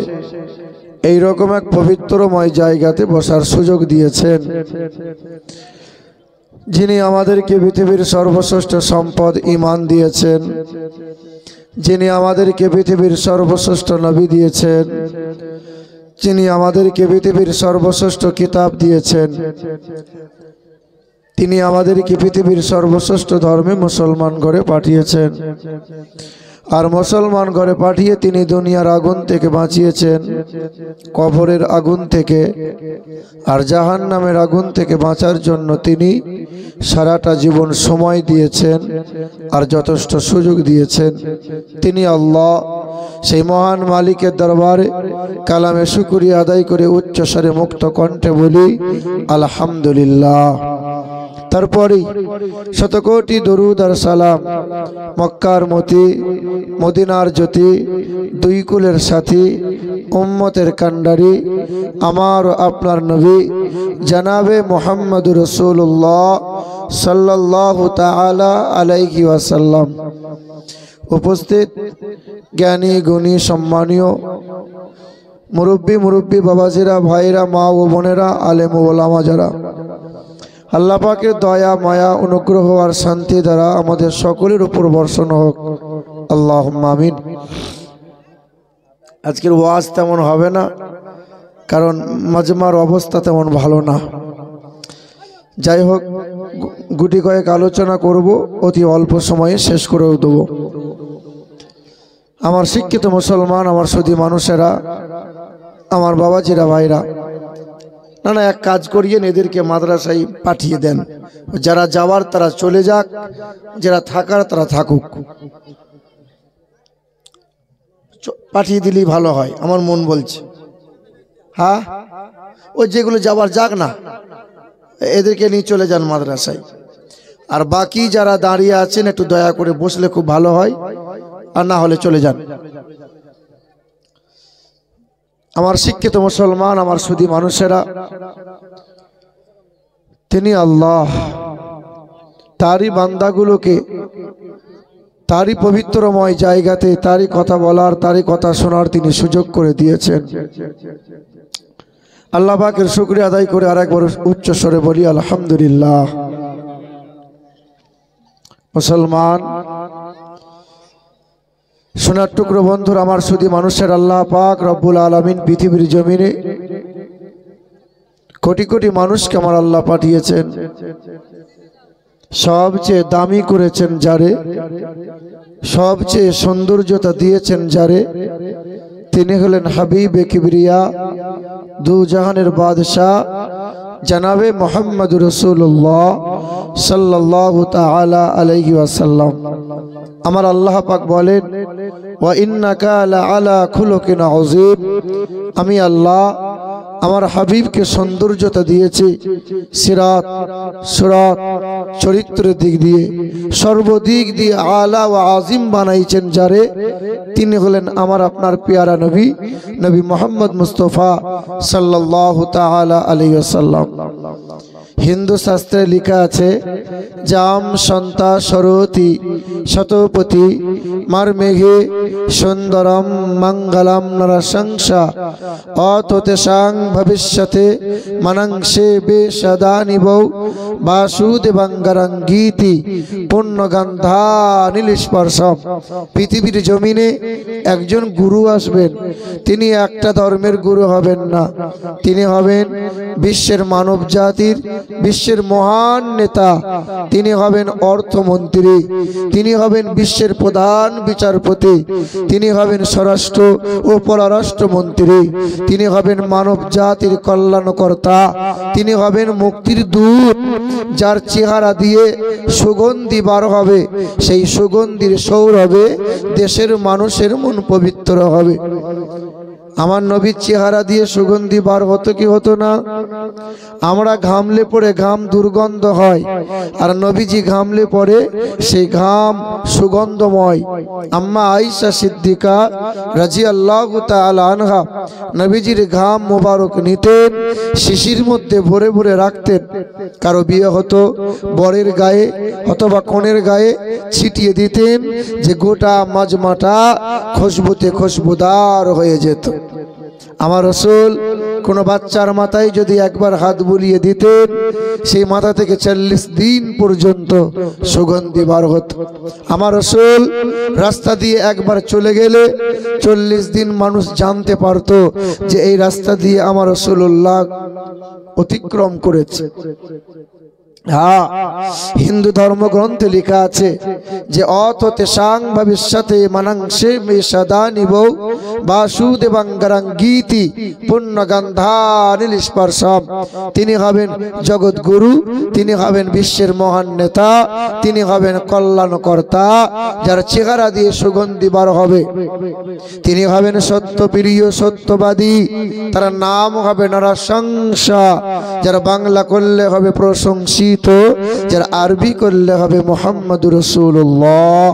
এই রকম এক পবিত্রময় জায়গাতে বসার সুযোগ দিয়েছেন, যিনি আমাদেরকে পৃথিবীর সর্বশ্রেষ্ঠ সম্পদ ঈমান দিয়েছেন, যিনি আমাদেরকে পৃথিবীর সর্বশ্রেষ্ঠ নবী দিয়েছেন, যিনি আমাদেরকে পৃথিবীর সর্বশ্রেষ্ঠ কিতাব দিয়েছেন, তিনি আমাদেরকে পৃথিবীর সর্বশ্রেষ্ঠ ধর্মে মুসলমান ঘরে পাঠিয়েছেন। আর মুসলমান ঘরে পাঠিয়ে তিনি দুনিয়ার আগুন থেকে বাঁচিয়েছেন, কবরের আগুন থেকে আর জাহান্নামের আগুন থেকে বাঁচার জন্য তিনি সারাটা জীবন সময় দিয়েছেন আর যথেষ্ট সুযোগ দিয়েছেন। তিনি আল্লাহ। সেই মহান মালিকের দরবারে কালামে শুকরিয়া আদায় করে উচ্চস্বরে মুক্ত কণ্ঠে বলি আলহামদুলিল্লাহ। তারপরেই শতকোটি দরুদ আর সালাম মক্কার মতি, মদিনার জ্যোতি, দুই কুলের সাথী, উম্মতের কান্ডারি, আমার আপনার নবী জনাবে মুহাম্মদুর রাসূলুল্লাহ সাল্লাল্লাহু তাআলা আলাইহি ওয়াসাল্লাম। উপস্থিত জ্ঞানী গুণী সম্মানীয় মুরব্বী বাবাজিরা, ভাইরা, মা ও বোনেরা, আলেম ও ওলামা যারা, আল্লাহ পাকের দয়া, মায়া, অনুগ্রহ আর শান্তি দ্বারা আমাদের সকলের উপর বর্ষণ হোক, আল্লাহুম্মা আমিন। আজকের ওয়াজ তেমন হবে না, কারণ মাজমার অবস্থা তেমন ভালো না। যাই হোক, গুটি কয়েক আলোচনা করব, অতি অল্প সময়ে শেষ করেও দেব। আমার শিক্ষিত মুসলমান, আমার সুধী মানুষেরা, আমার বাবাজিরা, ভাইরা, না না, এক কাজ করিয়েন, এদেরকে মাদ্রাসায় পাঠিয়ে দেন। যারা যাওয়ার তারা চলে যাক, যারা থাকার তারা থাকুক। পাঠিয়ে দিলেই ভালো হয়, আমার মন বলছে। হ্যাঁ, ওই যেগুলো যাওয়ার যাক না, এদেরকে নিয়ে চলে যান মাদ্রাসায়। আর বাকি যারা দাঁড়িয়ে আছেন একটু দয়া করে বসলে খুব ভালো হয়, আর না হলে চলে যান। আমার শিক্ষিত মুসলমান, আমার সুধী মানুষেরা, তিনি আল্লাহ তারই বান্দাগুলোকে তারই পবিত্রময় জায়গাতে তারই কথা বলার, তারই কথা শোনার তিনি সুযোগ করে দিয়েছেন। আল্লাহ পাকের শুকরিয়া আদায় করে আরেকবার উচ্চ স্বরে বলি আলহামদুলিল্লাহ। মুসলমান, সোনার টুকরো বন্ধুর, আমার সুধী মানুষের, আল্লাহ পাক রব্বুল আলামিন পৃথিবীর জমিনে কোটি কোটি মানুষকে আমার আল্লাহ পাঠিয়েছেন। সবচেয়ে দামি করেছেন যারে, সবচেয়ে সৌন্দর্যতা দিয়েছেন যারে, তিনি হলেন হাবিবে কিবরিয়া, দু জাহানের বাদশাহ জনাবে মুহাম্মদ রাসূলুল্লাহ সাল্লাল্লাহু তাআলা আলাইহি ওয়াসাল্লাম। আমার আল্লাহ পাক বলেন, ওয়া ইন্নাকা লাআলা খুলুকিন আযীম। আমি আল্লাহ আমার হাবিবকে সৌন্দর্যতা দিয়েছি সিরাত সুরাত চরিত্রের দিক দিয়ে, সর্বদিক দিয়ে আলা ও আজিম বানাইছেন যারে, তিনি হলেন আমার আপনার পেয়ারা নবী, নবী মুহাম্মদ মুস্তাফা সাল্লাল্লাহু তাআলা আলাইহি ওয়াসাল্লাম। হিন্দু শাস্ত্রে লেখা আছে, জাম সন্তা সরতি শতপতি মারমেঘে সুন্দরম মঙ্গলম নরসংসা অততেসাং ভবিষ্যতে মনংসে বেশদা নিবৌ বাসুদেবাঙ্গরঙ্গীতি পুণ্যগন্ধা নীলস্পর্শম। পৃথিবীর জমিনে একজন গুরু আসবেন, তিনি একটা ধর্মের গুরু হবেন না, তিনি হবেন বিশ্বের মানব জাতির, বিশ্বের মহান নেতা। তিনি হবেন অর্থমন্ত্রী, তিনি হবেন বিশ্বের প্রধান বিচারপতি, তিনি হবেন স্বরাষ্ট্র ও পররাষ্ট্রমন্ত্রী, তিনি হবেন মানব জাতির কল্যাণকর্তা, তিনি হবেন মুক্তির দূত, যার চেহারা দিয়ে সুগন্ধি বার হবে, সেই সুগন্ধির সৌরভে দেশের মানুষের মন পবিত্র হবে। আমার নবীর চেহারা দিয়ে সুগন্ধি বার হতো কি হতো না? আমরা ঘামলে পরে ঘাম দুর্গন্ধ হয়, আর নবীজি ঘামলে পরে সেই ঘাম সুগন্ধময়। আম্মা আয়েশা সিদ্দিকা রাদিয়াল্লাহু তাআলা আনহা নবীজির ঘাম মোবারক নিতেন, শিশির মধ্যে ভরে ভরে রাখতেন। কারো বিয়ে হতো, বরের গায়ে অথবা কনের গায়ে ছিটিয়ে দিতেন, যে গোটা মাজমাটা খুশবুতে খুশবুদার হয়ে যেত। আমার রাসূল কোনো বাচ্চার মাথায় যদি একবার হাত বুলিয়ে দিতেন, সেই মাথা থেকে 40 দিন পর্যন্ত সুগন্ধি বার হতো। আমার রাসূল রাস্তা দিয়ে একবার চলে গেলে 40 দিন মানুষ জানতে পারতো যে এই রাস্তা দিয়ে আমার রাসূলুল্লাহ অতিক্রম করেছে। হ্যাঁ, হিন্দু ধর্মগ্রন্থে লেখা আছে যে অততে সাং ভবিষ্যতে মনংসে মেষদা নিবৌ বাসুদেবাঙ্গরঙ্গীতি পুণ্যগন্ধা নীলস্পর্শম। তিনি হবেন জগৎ গুরু, তিনি হবেন বিশ্বের মহান নেতা, তিনি হবেন কল্যাণকর্তা, যার চেহারা দিয়ে সুগন্ধি বার হবে। তিনি হবেন সত্যপ্রিয় সত্যবাদী, তার নাম হবে নরসংসা, যার বাংলা করলে হবে প্রশংসিত, যার আরবি করলে হবে মুহাম্মদুর রাসূলুল্লাহ।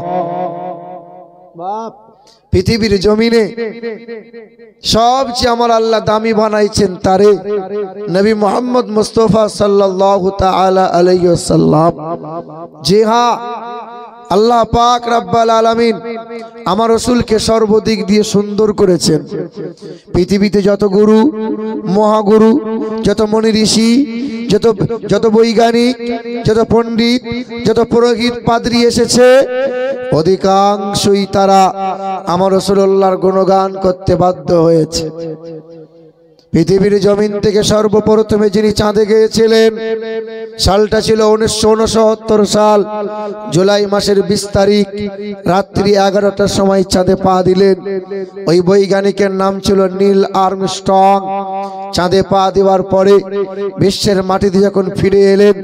পৃথিবীর জমিনে সবচেয়ে আমার আল্লাহ দামি বানাইছেন তারে, নবী মুহাম্মদ মুস্তাফা সাল্লাল্লাহু তাআলা আলাইহি ওয়াসাল্লাম। জি হ্যাঁ, আল্লাহ পাক রব্বুল আলামিন আমার রাসূলকে সর্বদিক দিয়ে সুন্দর করেছেন। পৃথিবীতে যত গুরু মহাগুরু, যত মুনি ঋষি, যত বৈজ্ঞানিক, যত পণ্ডিত, যত পুরোহিত পাদ্রী এসেছে, অধিকাংশই তারা আমার রাসূলুল্লাহর গুণগান করতে বাধ্য হয়েছে। পৃথিবীর জমিন থেকে সর্বপ্রথমে যিনি চাঁদে গিয়েছিলেন, সালটা ছিল 1969 সাল, জুলাই মাসের 20 তারিখ রাত্রি 11টার সময় চাঁদে পা দিলেন। ওই বৈজ্ঞানিকের নাম ছিল নীল আর্মস্ট্রং। চাঁদে পা দেওয়ার পরে বিশ্বের মাটিতে যখন ফিরে এলেন,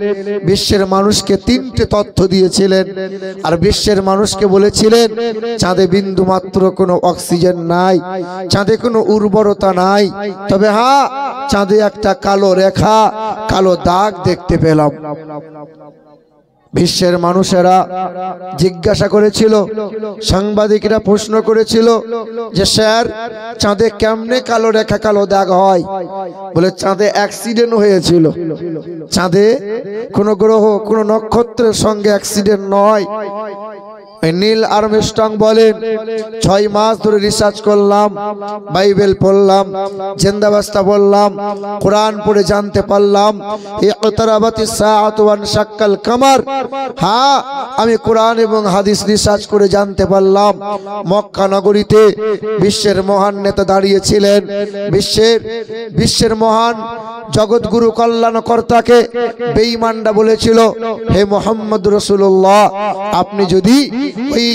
বিশ্বের মানুষকে 3টে তথ্য দিয়েছিলেন, আর বিশ্বের মানুষকে বলেছিলেন চাঁদে বিন্দু মাত্র কোনো অক্সিজেন নাই, চাঁদে কোনো উর্বরতা নাই, তবে হ্যাঁ চাঁদে একটা কালো রেখা, কালো দাগ দেখতে পেলাম। বিশ্বের মানুষেরা জিজ্ঞাসা করেছিল, সাংবাদিকরা প্রশ্ন করেছিল যে স্যার চাঁদে কেমনে কালো রেখা কালো দাগ হয়? বলে চাঁদে অ্যাক্সিডেন্ট হয়েছিল, চাঁদে কোনো গ্রহ কোনো নক্ষত্রের সঙ্গে অ্যাক্সিডেন্ট নয়। নীল আর্মস্ট্রং বলেন 6 মাস ধরে রিসার্চ করলাম, বাইবেল পড়লাম, জিন্দাবাস্তা বললাম, কোরআন পড়ে জানতে পারলাম ইকতারাবাতিস সাআতু ওয়ান শাক্কাল কামার। হ্যাঁ, আমি কোরআন এবং হাদিস রিসার্চ করে জানতে পারলাম মক্কা নগরীতে বিশ্বের মহান নেতা দাঁড়িয়েছিলেন, বিশ্বের মহান জগৎগুরু কল্যাণকর্তাকে বেঈমানরা বলেছিল, হে মুহাম্মদ রাসূলুল্লাহ, আপনি যদি ওই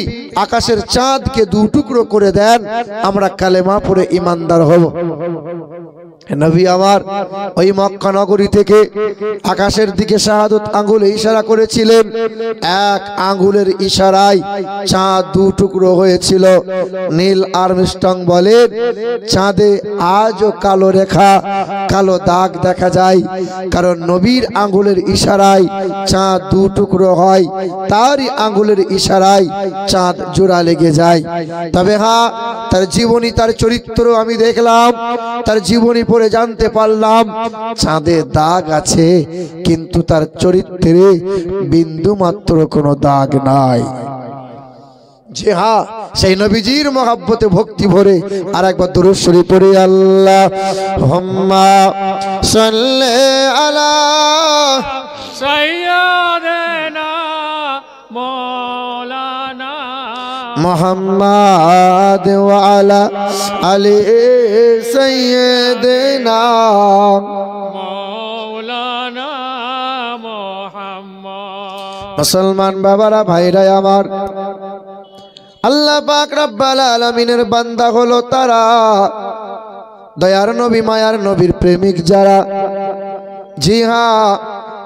আকাশের চাঁদকে দু টুকরো করে দেন, আমরা কালেমা পড়ে ঈমানদার হব। নবী আমার ওই মক্কা নগরী থেকে আকাশের দিকে শাহাদত আঙ্গুলে ইশারা করেছিলেন, এক আঙ্গুলের ইশারায় চাঁদ দু টুকরো হয়েছিল। নীল আর্মস্ট্রং বলেন, চাঁদে আজও কালো রেখা, কালো দাগ দেখা যায়, কারণ নবীর আঙ্গুলের ইশারায় চাঁদ দু টুকরো হয়, তারই আঙ্গুলের ইশারায় চাঁদ জোড়া লেগে যায়। তবে হ্যাঁ, তার জীবনী, তার চরিত্র আমি দেখলাম, তার জীবনী পড়ে জানতে পারলাম চাঁদে দাগ আছে, কিন্তু তার চরিত্রে বিন্দু মাত্র কোনো দাগ নাই। জি হ্যাঁ, সেই নবীজির মহব্বতে ভক্তি ভরে আর একবার দুরূদ শরীফ পড়ে, আল্লাহুম্মা সাল্লি আলা সাইয়্যিদিনা মাওলানা মুহাম্মাদ ওয়া আলা আলি সাইয়্যিদিনা মাওলানা মুহাম্মদ। মুসলমান বাবারা, ভাইরা আমার, আল্লাহ পাক রব্বুল আলামিনের বান্দা হলো তারা, দয়ার নবী মায়ার নবীর প্রেমিক যারা। জি হ্যাঁ,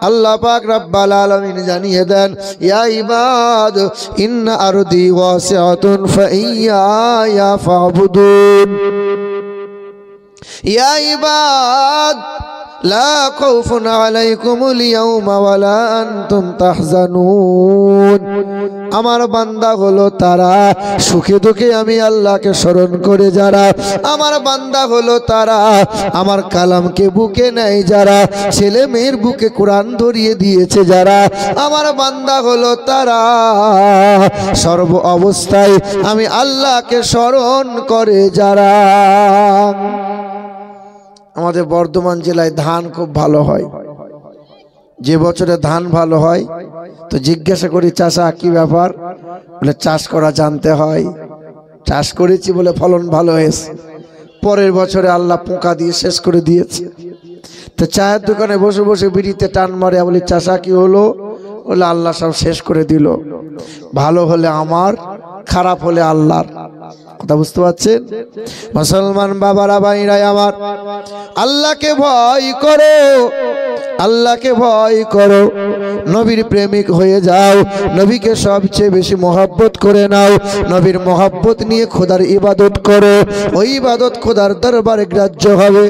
আল্লাহ পাক রব্বুল আলামিন জানিয়ে দেন, ইয়া ইবাদ ইন্না আরদি ওয়াসিআতুন ফাইয়া ফাবুদুন। ইয়া ইবাদ লা খাউফুন আলাইকুমুল ইয়াওমা ওয়ালা আনতুম তাহজানুন। আমার বান্দা হলো তারা, সুখে দুঃখে আমি আল্লাহকে স্মরণ করে যারা। আমার বান্দা হলো তারা, আমার কালামকে বুকে নেয় যারা, ছেলে মেয়ের বুকে কোরআন ধরিয়ে দিয়েছে যারা। আমার বান্দা হলো তারা, সর্ব অবস্থায় আমি আল্লাহকে স্মরণ করে যারা। আমাদের বর্ধমান জেলায় ধান খুব ভালো হয়। যে বছরে ধান ভালো হয় তো জিজ্ঞাসা করি, চাষা কি ব্যাপার? বলে চাষ করা জানতে হয়। চাষ করেছি বলে ফলন ভালো হয়েছে, পরের বছরে আল্লাহ পোকা দিয়ে শেষ করে দিয়েছে। তো চায়ের দোকানে বসে বসে বিড়িতে টান মারে, বলি চাষা কি হলো? বলে আল্লাহ সব শেষ করে দিল। ভালো হলে আমার, খারাপ হলে আল্লাহর। কথা বুঝতে পারছেন? মুসলমান বাবারা, ভাইরা আমার, আল্লাহকে ভয় করো, আল্লাহকে ভয় করো, নবীর প্রেমিক হয়ে যাও, নবীকে সবচেয়ে বেশি মহব্বত করে নাও, নবীর মহব্বত নিয়ে খোদার ইবাদত করো, ওই ইবাদত খোদার দরবারে গ্রাহ্য হবে।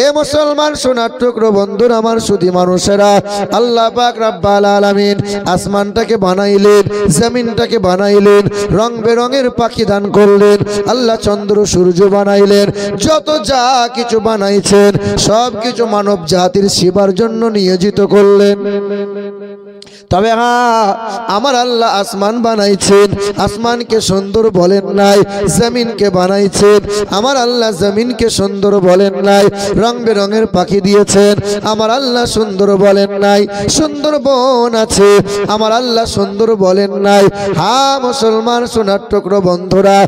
এ মুসলমান সোনার টুকরো বন্ধুরা আমার, সুধী মানুষেরা, আল্লাহ পাক রব্বুল আলামিন আসমানটাকে বানাইলেন, জমিনটাকে বানাইলেন, রং বেরঙের পাখি দান করলেন, আল্লাহ চন্দ্র সূর্য বানাইলেন, যত যা কিছু বানাইছেন সব কিছু মানব জাতির সেবার জন্য নিয়োজিত করলেন। তবে হ্যাঁ, আমার আল্লাহ আসমান বানাইছেন, আসমানকে সুন্দর বলেন নাই, জমিনকে বানাইছেন, আমার আল্লাহ জমিনকে সুন্দর বলেন নাই, রং বেরঙের পাখি দিয়েছেন, আমার আল্লাহ সুন্দর বলেন নাই, সুন্দর বন আছে, আমার আল্লাহ সুন্দর বলেন নাই। হ্যাঁ মুসলমান সোনার টুকরো বন্ধুরা,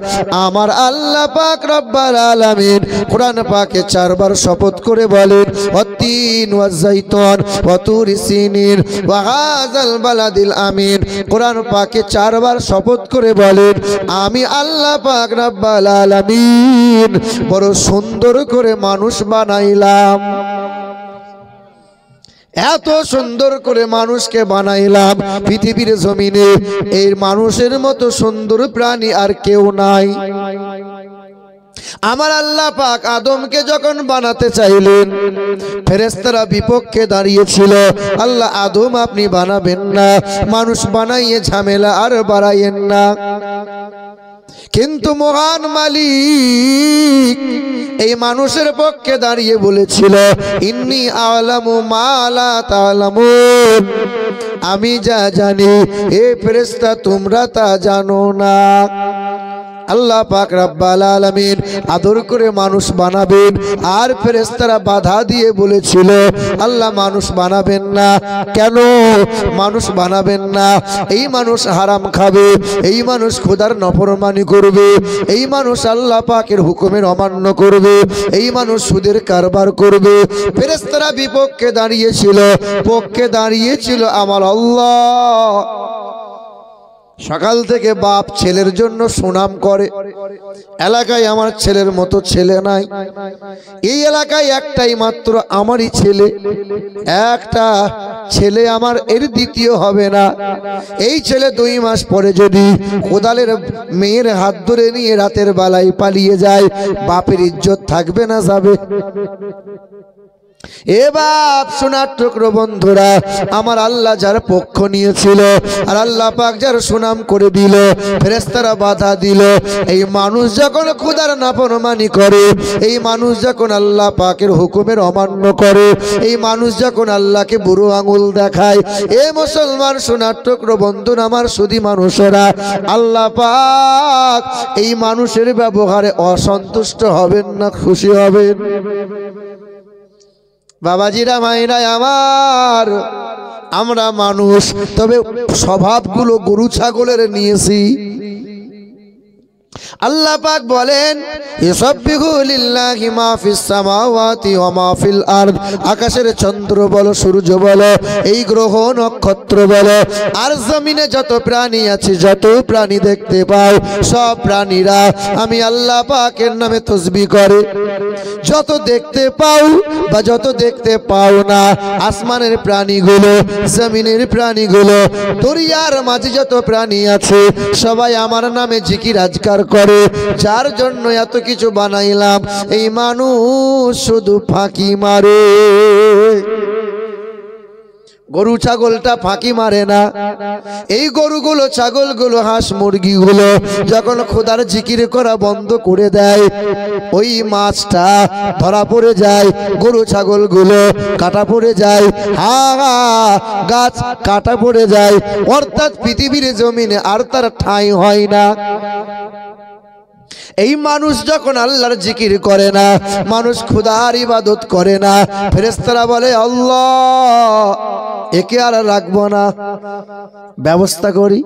আমার আল্লাহ পাক রব্বুল আলামিন কোরআন পাকে 4 বার শপথ করে বলেন, ওয়াতিন ওয়াজাইতুন ওয়া তুরি সিনিন ওয়া হাযাল বালাদিল আমিন। কোরআন পাকে 4 বার শপথ করে বলেন, আমি আল্লাহ পাক রব্বুল আলামিন বড় সুন্দর করে মানুষ বানাইলাম, এত সুন্দর করে মানুষকে বানাইলাম, পৃথিবীর জমিনে এই মানুষের মতো সুন্দর প্রাণী আর কেউ নাই। আমার আল্লাহ পাক আদমকে যখন বানাতে চাইলেন, ফেরেশতারা বিপক্ষে দাঁড়িয়েছিল, আল্লাহ আদম আপনি বানাবেন না, মানুষ বানাইয়ে ঝামেলা আর বাড়াইয়েন না। কিন্তু মহান মালিক এই মানুষের পক্ষে দাঁড়িয়ে বলেছিল, ইন্নী আ'লামু মা লা তা'লামুন, আমি যা জানি এ ফেরেশতা তোমরা তা জানো না। আল্লাহ পাক রব্বুল আলামিন আদর করে মানুষ বানাবেন, আর ফেরেশতারা বাধা দিয়ে বলেছিল, আল্লাহ মানুষ বানাবেন না। কেন মানুষ বানাবেন না? এই মানুষ হারাম খাবে, এই মানুষ খোদার নফরমানি করবে, এই মানুষ আল্লাহ পাকের হুকুমের অমান্য করবে, এই মানুষ সুদের কারবার করবে। ফেরেশতারা বিপক্ষে দাঁড়িয়েছিল, পক্ষে দাঁড়িয়েছিল আমার আল্লাহ। সকাল থেকে বাপ ছেলের জন্য সুনাম করে, এলাকায় আমার ছেলের মতো ছেলে নাই, এই এলাকায় একটাই মাত্র আমারই ছেলে, একটা ছেলে আমার, এর দ্বিতীয় হবে না। এই ছেলে 2 মাস পরে যদি কোদালের মেয়ের হাত ধরে নিয়ে রাতের বেলায় পালিয়ে যায়, বাপের ইজ্জত থাকবে না যাবে? এ বাপ সোনার টুকরো বন্ধুরা, আমার আল্লাহ যার পক্ষ নিয়েছিল আর আল্লাহ পাক যার সুনাম করে দিল, ফেরেশতারা বাধা দিল, এই মানুষ যখন খোদার নাফরমানি করে, এই মানুষ যখন আল্লাহ পাকের হুকুমের অমান্য করে, এই মানুষ যখন আল্লাহকে বুড়ো আঙুল দেখায়, এ মুসলমান সোনার টুকরো বন্ধুরা, আমার সুধী মানুষেরা, আল্লাহ পাক এই মানুষের ব্যবহারে অসন্তুষ্ট হবেন না খুশি হবেন? বাবাজিরা, মায়েরা আমার, আমরা মানুষ, তবে স্বভাবগুলো গরু ছাগলের নিয়েছি। আল্লাহ পাক বলেন, ইউসাব্বিহু লিল্লাহি মা ফিস সামাওয়াতি ওয়া মা ফিল আরদ, আকাশের চন্দ্র বলো, সূর্য বলো, এই গ্রহ নক্ষত্র বলো, আর জমিনে যত প্রাণী আছে, যত প্রাণী দেখতে পাও, সব প্রাণীরা আমি আল্লাহ পাকের নামে তাসবিহ করে। যত দেখতে পাও বা যত দেখতে পাও না, আসমানের প্রাণীগুলো, জমিনের প্রাণীগুলো, দরিয়ার মাঝে যত প্রাণী আছে, সবাই আমার নামে জিকির আজকার করে। যার জন্য এত কিছু বানাইলাম, এই মানুষ শুধু ফাঁকি মারে। গরু ছাগলটা ফাঁকি মারে না। এই গরুগুলো, ছাগলগুলো, হাঁস মুরগিগুলো যখন খোদার জিকির করা বন্ধ করে দেয়, ওই মাছটা ধরা পড়ে যায়, গরু ছাগলগুলো কাটা পড়ে যায়, গাছ কাটা পড়ে যায়, অর্থাৎ পৃথিবীর জমিনে আর তার ঠাঁই হয় না। এই মানুষ যখন আল্লাহর জিকির করে না, মানুষ খোদার ইবাদত করে না, ফেরেশতারা বলে, আল্লাহ একে আর রাখবো না, ব্যবস্থা করি।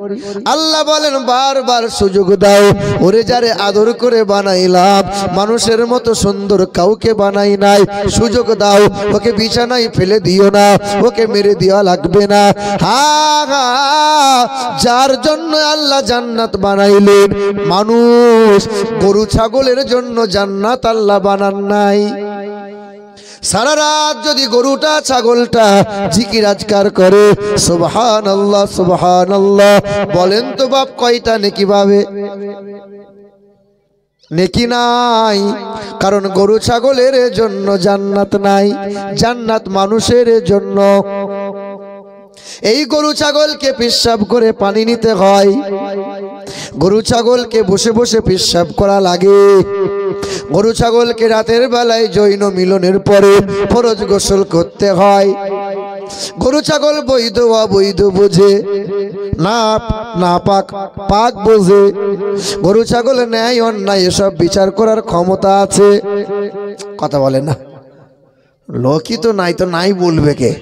আল্লাহ বলেন, বারবার সুযোগ দাও, ওরে যারে আদর করে বানাইলাম, মানুষের মতো সুন্দর কাউকে বানাই নাই, সুযোগ দাও, ওকে বিছানায় ফেলে দিও না, ওকে মেরে দেওয়া লাগবে না। যার জন্য আল্লাহ জান্নাত বানাইলেন, মানুষ গরু ছাগলের জন্য জান্নাত আল্লাহ বানান নাই। সারা রাত যদি গরুটা ছাগলটা জিকির আজকার করে, সুবহানাল্লাহ সুবহানাল্লাহ, বলেন তো বাপ, কয়টা নেকি পাবে? নেকি নাই, কারণ গরু ছাগলের জন্য জান্নাত নাই, জান্নাত মানুষের জন্য। এই গরু ছাগলকে পেশাব করে পানি নিতে হয়, গরু ছাগলকে বসে বসে পেশাব করা লাগে, গরু ছাগলকে রাতের বেলায় যৌন মিলনের পরে ফরজ গোসল করতে হয়। গরু ছাগল বৈধ অবৈধ বোঝে না, না পাক পাক বোঝে। গরু ছাগল ন্যায় অন্যায় এসব বিচার করার ক্ষমতা আছে। কথা বলে না, লোকই তো নাই, তো নাই বলবে কে?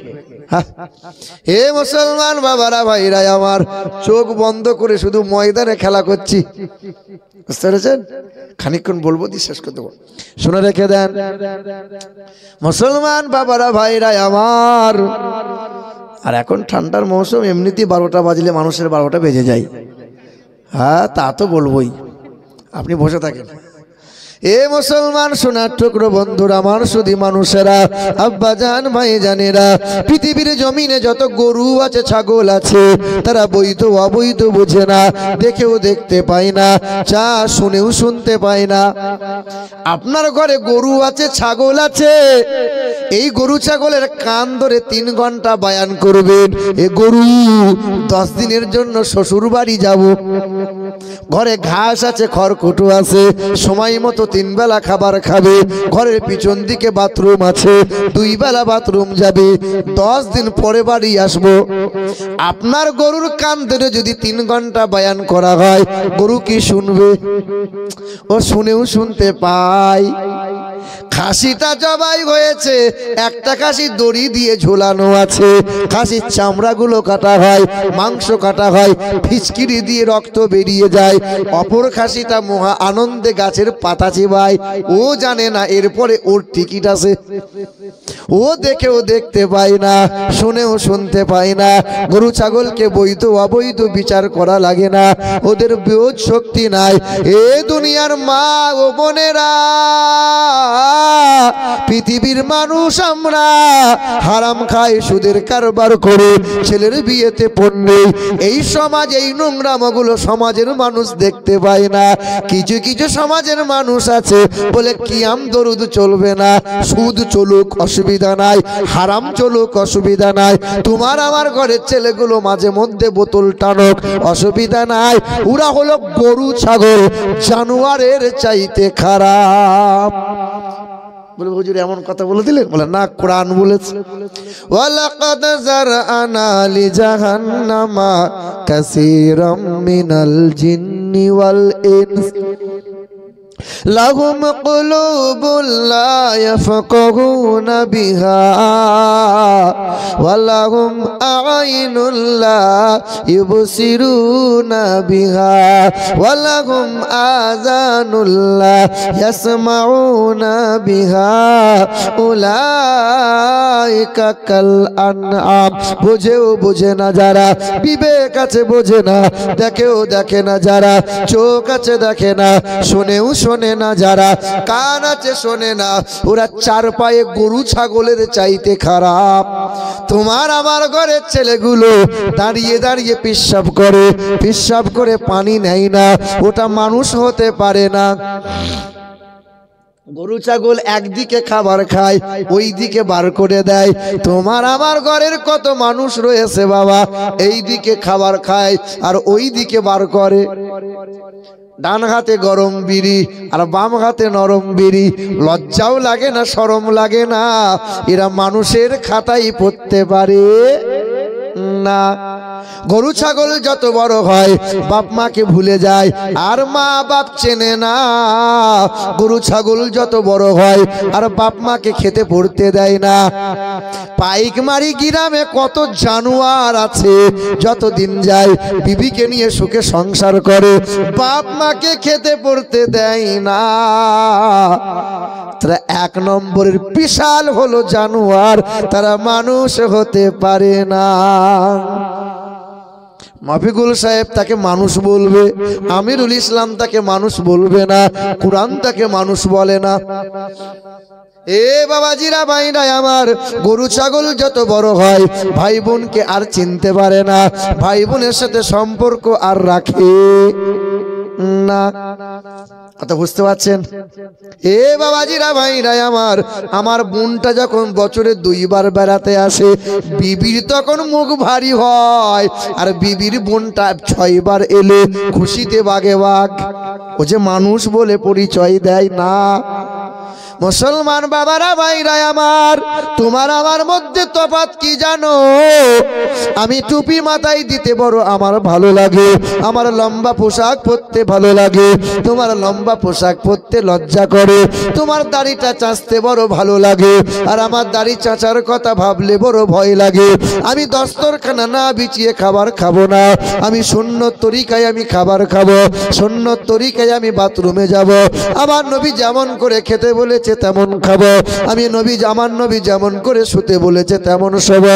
হে মুসলমান বাবারা, ভাইরা আমার, চোখ বন্ধ করে শুধু ময়দানে খেলা করছি, বুঝতে পেরেছেন? খানিকক্ষণ বলবো, বিশ্বাস করে দেবো, শুনে রেখে দেন। মুসলমান বাবারা, ভাইরা আমার, আর এখন ঠান্ডার মৌসুম, এমনিতেই 12টা বাজলে মানুষের 12টা বেজে যায়। হ্যাঁ, তা তো বলবোই, আপনি বসে থাকেন। এ মুসলমান সোনার টুকরো বন্ধুরা, আমার শুধু মানুষেরা, আব্বা জান, ভাই জানেরা, পৃথিবীর জমিনে যত গরু আছে, ছাগল আছে, তারা বৈধ অবৈধ বোঝে না, দেখেও দেখতে পায় না, চা শুনেও শুনতে পায় না। আপনার ঘরে গরু আছে, ছাগল আছে, এই গরু ছাগলের কান ধরে 3 ঘন্টা বয়ান করবেন, এ গরু 10 দিনের জন্য শ্বশুর বাড়ি যাব। ঘরে ঘাস আছে, খড়কুটো আছে, সময় মতো 3 বেলা খাবার খাবে, ঘরের পিছন দিকে বাথরুম আছে, 2 বেলা বাথরুম যাবে, 10 দিন পরে বাড়ি আসবো। আপনার গরুর কান ধরে যদি 3 ঘন্টা বয়ান করা হয়, গরু কি শুনবে? ও শুনেও শুনতে পায়। খাসিটা জবাই হয়েছে, একটা খাসি দড়ি দিয়ে ঝোলানো আছে, খাসির চামড়াগুলো কাটা হয়, মাংস কাটা হয়, ফিচকিরি দিয়ে রক্ত বেরিয়ে যায়, অপর খাসিটা মহা আনন্দে গাছের পাতা চিবায়, ও জানে না এরপরে ওর টিকিট আছে। ও দেখেও দেখতে পায় না, শুনেও শুনতে পায় না। গরু ছাগলকে বৈধ অবৈধ বিচার করা লাগে না, ওদের বোধ শক্তি নাই। এ দুনিয়ার মা ও বোনেরা, পৃথিবীর মানুষ আমরা হারাম খাই, সুদের কারবার করে ছেলের বিয়েতে পড়লে এই সমাজ, এই নোংরামগুলো সমাজের মানুষ দেখতে পায় না। কিছু কিছু সমাজের মানুষ আছে বলে কিয়াম দরুদ চলবে না, সুদ চলুক অসুবিধা নাই, হারাম চলুক অসুবিধা নাই, তোমার আমার ঘরের ছেলেগুলো মাঝে মধ্যে বোতল টানুক অসুবিধা নাই। ওরা হলো গরু ছাগল, জানোয়ারের চাইতে খারাপ। বলে হুজুর এমন কথা বলে দিলেন? বলে না, কোরআন বলেছে ওয়ালাকাদ যারআনা লিজাহান্নামা কাসীরাম মিনাল জিন্নি ওয়াল ইনস লাহুম কুলুবুন লা ইয়াফকাহুনা বিহা ওয়া লাহুম আ'ইনুন লা ইউবসিরুনা বিহা ওয়া লাহুম আযানুন লা ইয়াসমাউনা বিহা উলাইকা কাল আনআম। বুঝেও বোঝে না যারা, বিবেক আছে বোঝে না, দেখেও দেখে না যারা, চোখ আছে দেখে না, শুনেও শোনে না যারা, কান আছে শোনে না, ওরা চার পায়ে গরু ছাগলের চাইতে খারাপ। তোমার আমার ঘরের ছেলেগুলো দাঁড়িয়ে দাঁড়িয়ে পিশাব করে পানি নেয় না, ওটা মানুষ হতে পারে না। গরু ছাগল একদিকে খাবার খায়, ওই দিকে বার করে দেয়। তোমার আমার ঘরের কত মানুষ রয়েছে বাবা, এই দিকে খাবার খায় আর ওই দিকে বার করে। ডান হাতে গরম বিড়ি আর বাম হাতে নরম বিড়ি, লজ্জাও লাগে না, শরম লাগে না? এরা মানুষের খাতায় পড়তে পারে না। গরু ছাগল যত বড় হয় বাপ মাকে ভুলে যায়, আর মা বাপ চেনে না। গরু ছাগল যত বড় হয় আর বাপ মাকে খেতে পড়তে দেয় না। পাইকমারি গ্রামে কত জানোয়ার আছে, যত দিন যায় বিবিকে নিয়ে সুখে সংসার করে, বাপ মাকে খেতে পড়তে দেয় না। তারা এক নম্বরের বিশাল হলো জানোয়ার, তারা মানুষ হতে পারে না। মাফিকুল সাহেব তাকে মানুষ বলবে, আমিরুল ইসলাম তাকে মানুষ বলবে না, কুরআন তাকে মানুষ বলে না। এ বাবাজিরা ভাইরা আমার, গরু ছাগল যত বড় হয় ভাই বোনকে আর চিনতে পারে না, ভাই বোনের সাথে সম্পর্ক আর রাখে না। কথা বুঝতে পারছেন? এ বাবাজিরা ভাইরা আমার বোনটা যখন বছরে 2 বার বেড়াতে আসে, বিবির তখন মুখ ভারী হয়, আর বিবির বোনটা 6 বার এলে খুশিতে বাগে বাগ। ও যে মানুষ বলে পরিচয় দেয় না। মুসলমান বাবারা ভাইরা আমার, তোমার আমার মধ্যে তফাৎ কি জানো? আমি টুপি মাথায় দিতে বড় আমার ভালো লাগে, আমার লম্বা পোশাক পরতে ভালো লাগে, তোমার লম্বা পোশাক পরতে লজ্জা করে, তোমার দাড়িটা চাঁচতে বড় ভালো লাগে, আর আমার দাড়ি চাঁচার কথা ভাবলে বড় ভয় লাগে। আমি দস্তরখানা না বিছিয়ে খাবার খাবো না, আমি সুন্নত তরিকায় আমি খাবার খাবো, সুন্নত তরিকায় আমি বাথরুমে যাব। আমার নবী যেমন করে খেতে বলেছে তেমন খাবো, আমি আমার নবী যেমন করে শুতে বলেছে তেমন শোব।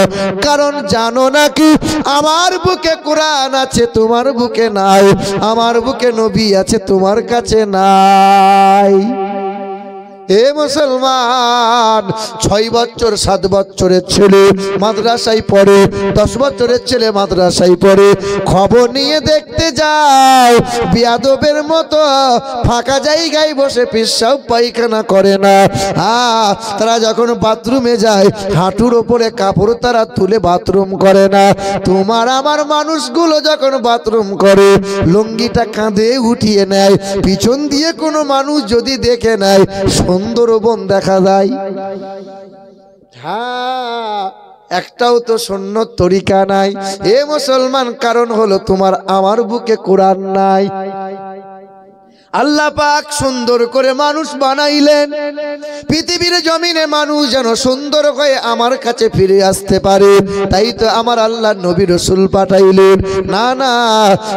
কারণ জানো নাকি, আমার বুকে কোরআন আছে, তোমার বুকে নাই, আমার বুকে নবী আছে, তোমার কাছে নাই। এ মুসলমান, 6 বছর 7 বছরের ছেলে মাদ্রাসায় পড়ে, 10 বছরের ছেলে মাদ্রাসায় পড়ে, খবর নিয়ে দেখতে যাও, বিয়াদবের মতো ফাঁকা জায়গায় বসে পেশাব পায়খানা করে না। তারা যখন বাথরুমে যায় হাঁটুর ওপরে কাপড় তারা তুলে বাথরুম করে না। তোমার আমার মানুষগুলো যখন বাথরুম করে লুঙ্গিটা কাঁধে উঠিয়ে নেয়, পিছন দিয়ে কোনো মানুষ যদি দেখে নেয় সুন্দরবন দেখা যায়। হ্যাঁ, একটাও তো সুন্নত তরিকা নাই। এ মুসলমান, কারণ হলো তোমার আমার বুকে কোরআন নাই। আল্লাহ পাক সুন্দর করে মানুষ বানাইলেন, পৃথিবীর জমিনে মানুষ যেন সুন্দর হয়ে আমার কাছে ফিরে আসতে পারে। তাই তো আমার আল্লাহ নবী রাসূল পাঠাইলেন। না না,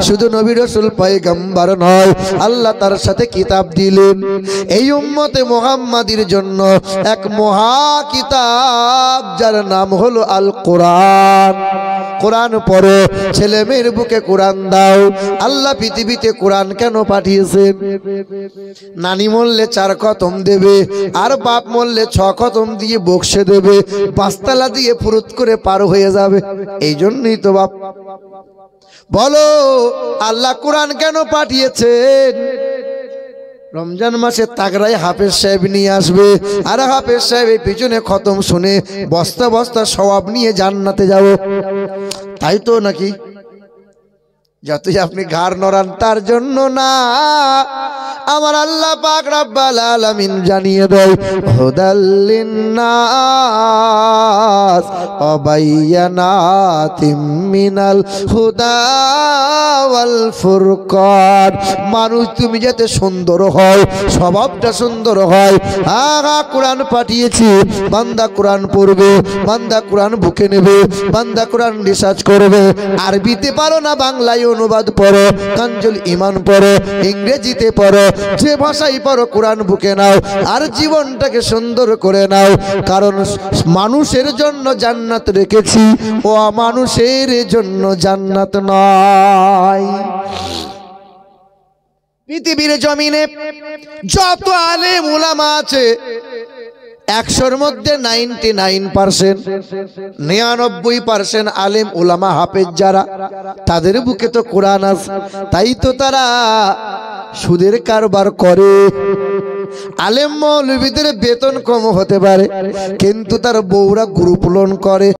শুধু নবী রাসূল পয়গম্বর নয়, আল্লাহ তার সাথে কিতাব দিলেন। এই উম্মতে মুহাম্মাদির জন্য এক মহা কিতাব, যার নাম হলো আল কোরআন। কোরআন পড়ো, ছেলে মেয়ের বুকে কোরআন দাও। আল্লাহ পৃথিবীতে কোরআন কেন পাঠিয়েছেন? নানি মরলে 4 খতম দেবে, আর বাপ মরলে 6 খতম দিয়ে বক্সে দেবে, 5 তালা দিয়ে ফুরুত করে পার হয়ে যাবে। এই জন্যই তো বাপ। বলো আল্লাহ কোরআন কেন পাঠিয়েছেন? রমজান মাসে তাগড়ায় হাফেজ সাহেব নিয়ে আসবে, আর হাফেজ সাহেব এই পিছনে খতম শুনে বস্তা বস্তা সওয়াব নিয়ে জান্নাতে যাব। তাই তো নাকি? যতই আপনি ঘাড় নড়ান তার জন্য না, আমার আল্লাহ পাক রব্বুল আলামিন জানিয়ে দেয় হুদাল লিন্নাস ওয়া বায়্যানাতিম মিনাল হুদা ওয়াল ফুরকান। মানুষ তুমি যাতে সুন্দর হয়, স্বভাবটা সুন্দর হয়। কোরআন পাঠিয়েছি, বান্দা কোরআন পড়বে, বান্দা কোরআন বুকে নেবে, বান্দা কোরআন রিসার্চ করবে। আরবিতে পারো না, বাংলায় অনুবাদ পড়ো, কানজুল ঈমান পড়ো, ইংরেজিতে পড়ো, যে ভাষাই পড়ো কোরআন বুকে নাও, আর জীবনটাকে সুন্দর করে নাও। কারণ মানুষের জন্য জান্নাত রেখেছি, ও মানুষের জন্য জান্নাত নয়। পৃথিবীর জমিনে যত আলেম উলামা আছে, 100-র মধ্যে 99% আলেম উলামা হাফেজ যারা, তাদের বুকে তো কোরআন আছে। তাই তো তারা সুদের কারবার করে। আলেম মৌলবীদের বেতন কম হতে পারে, কিন্তু তার বউরা গ্রুপ লোন করে।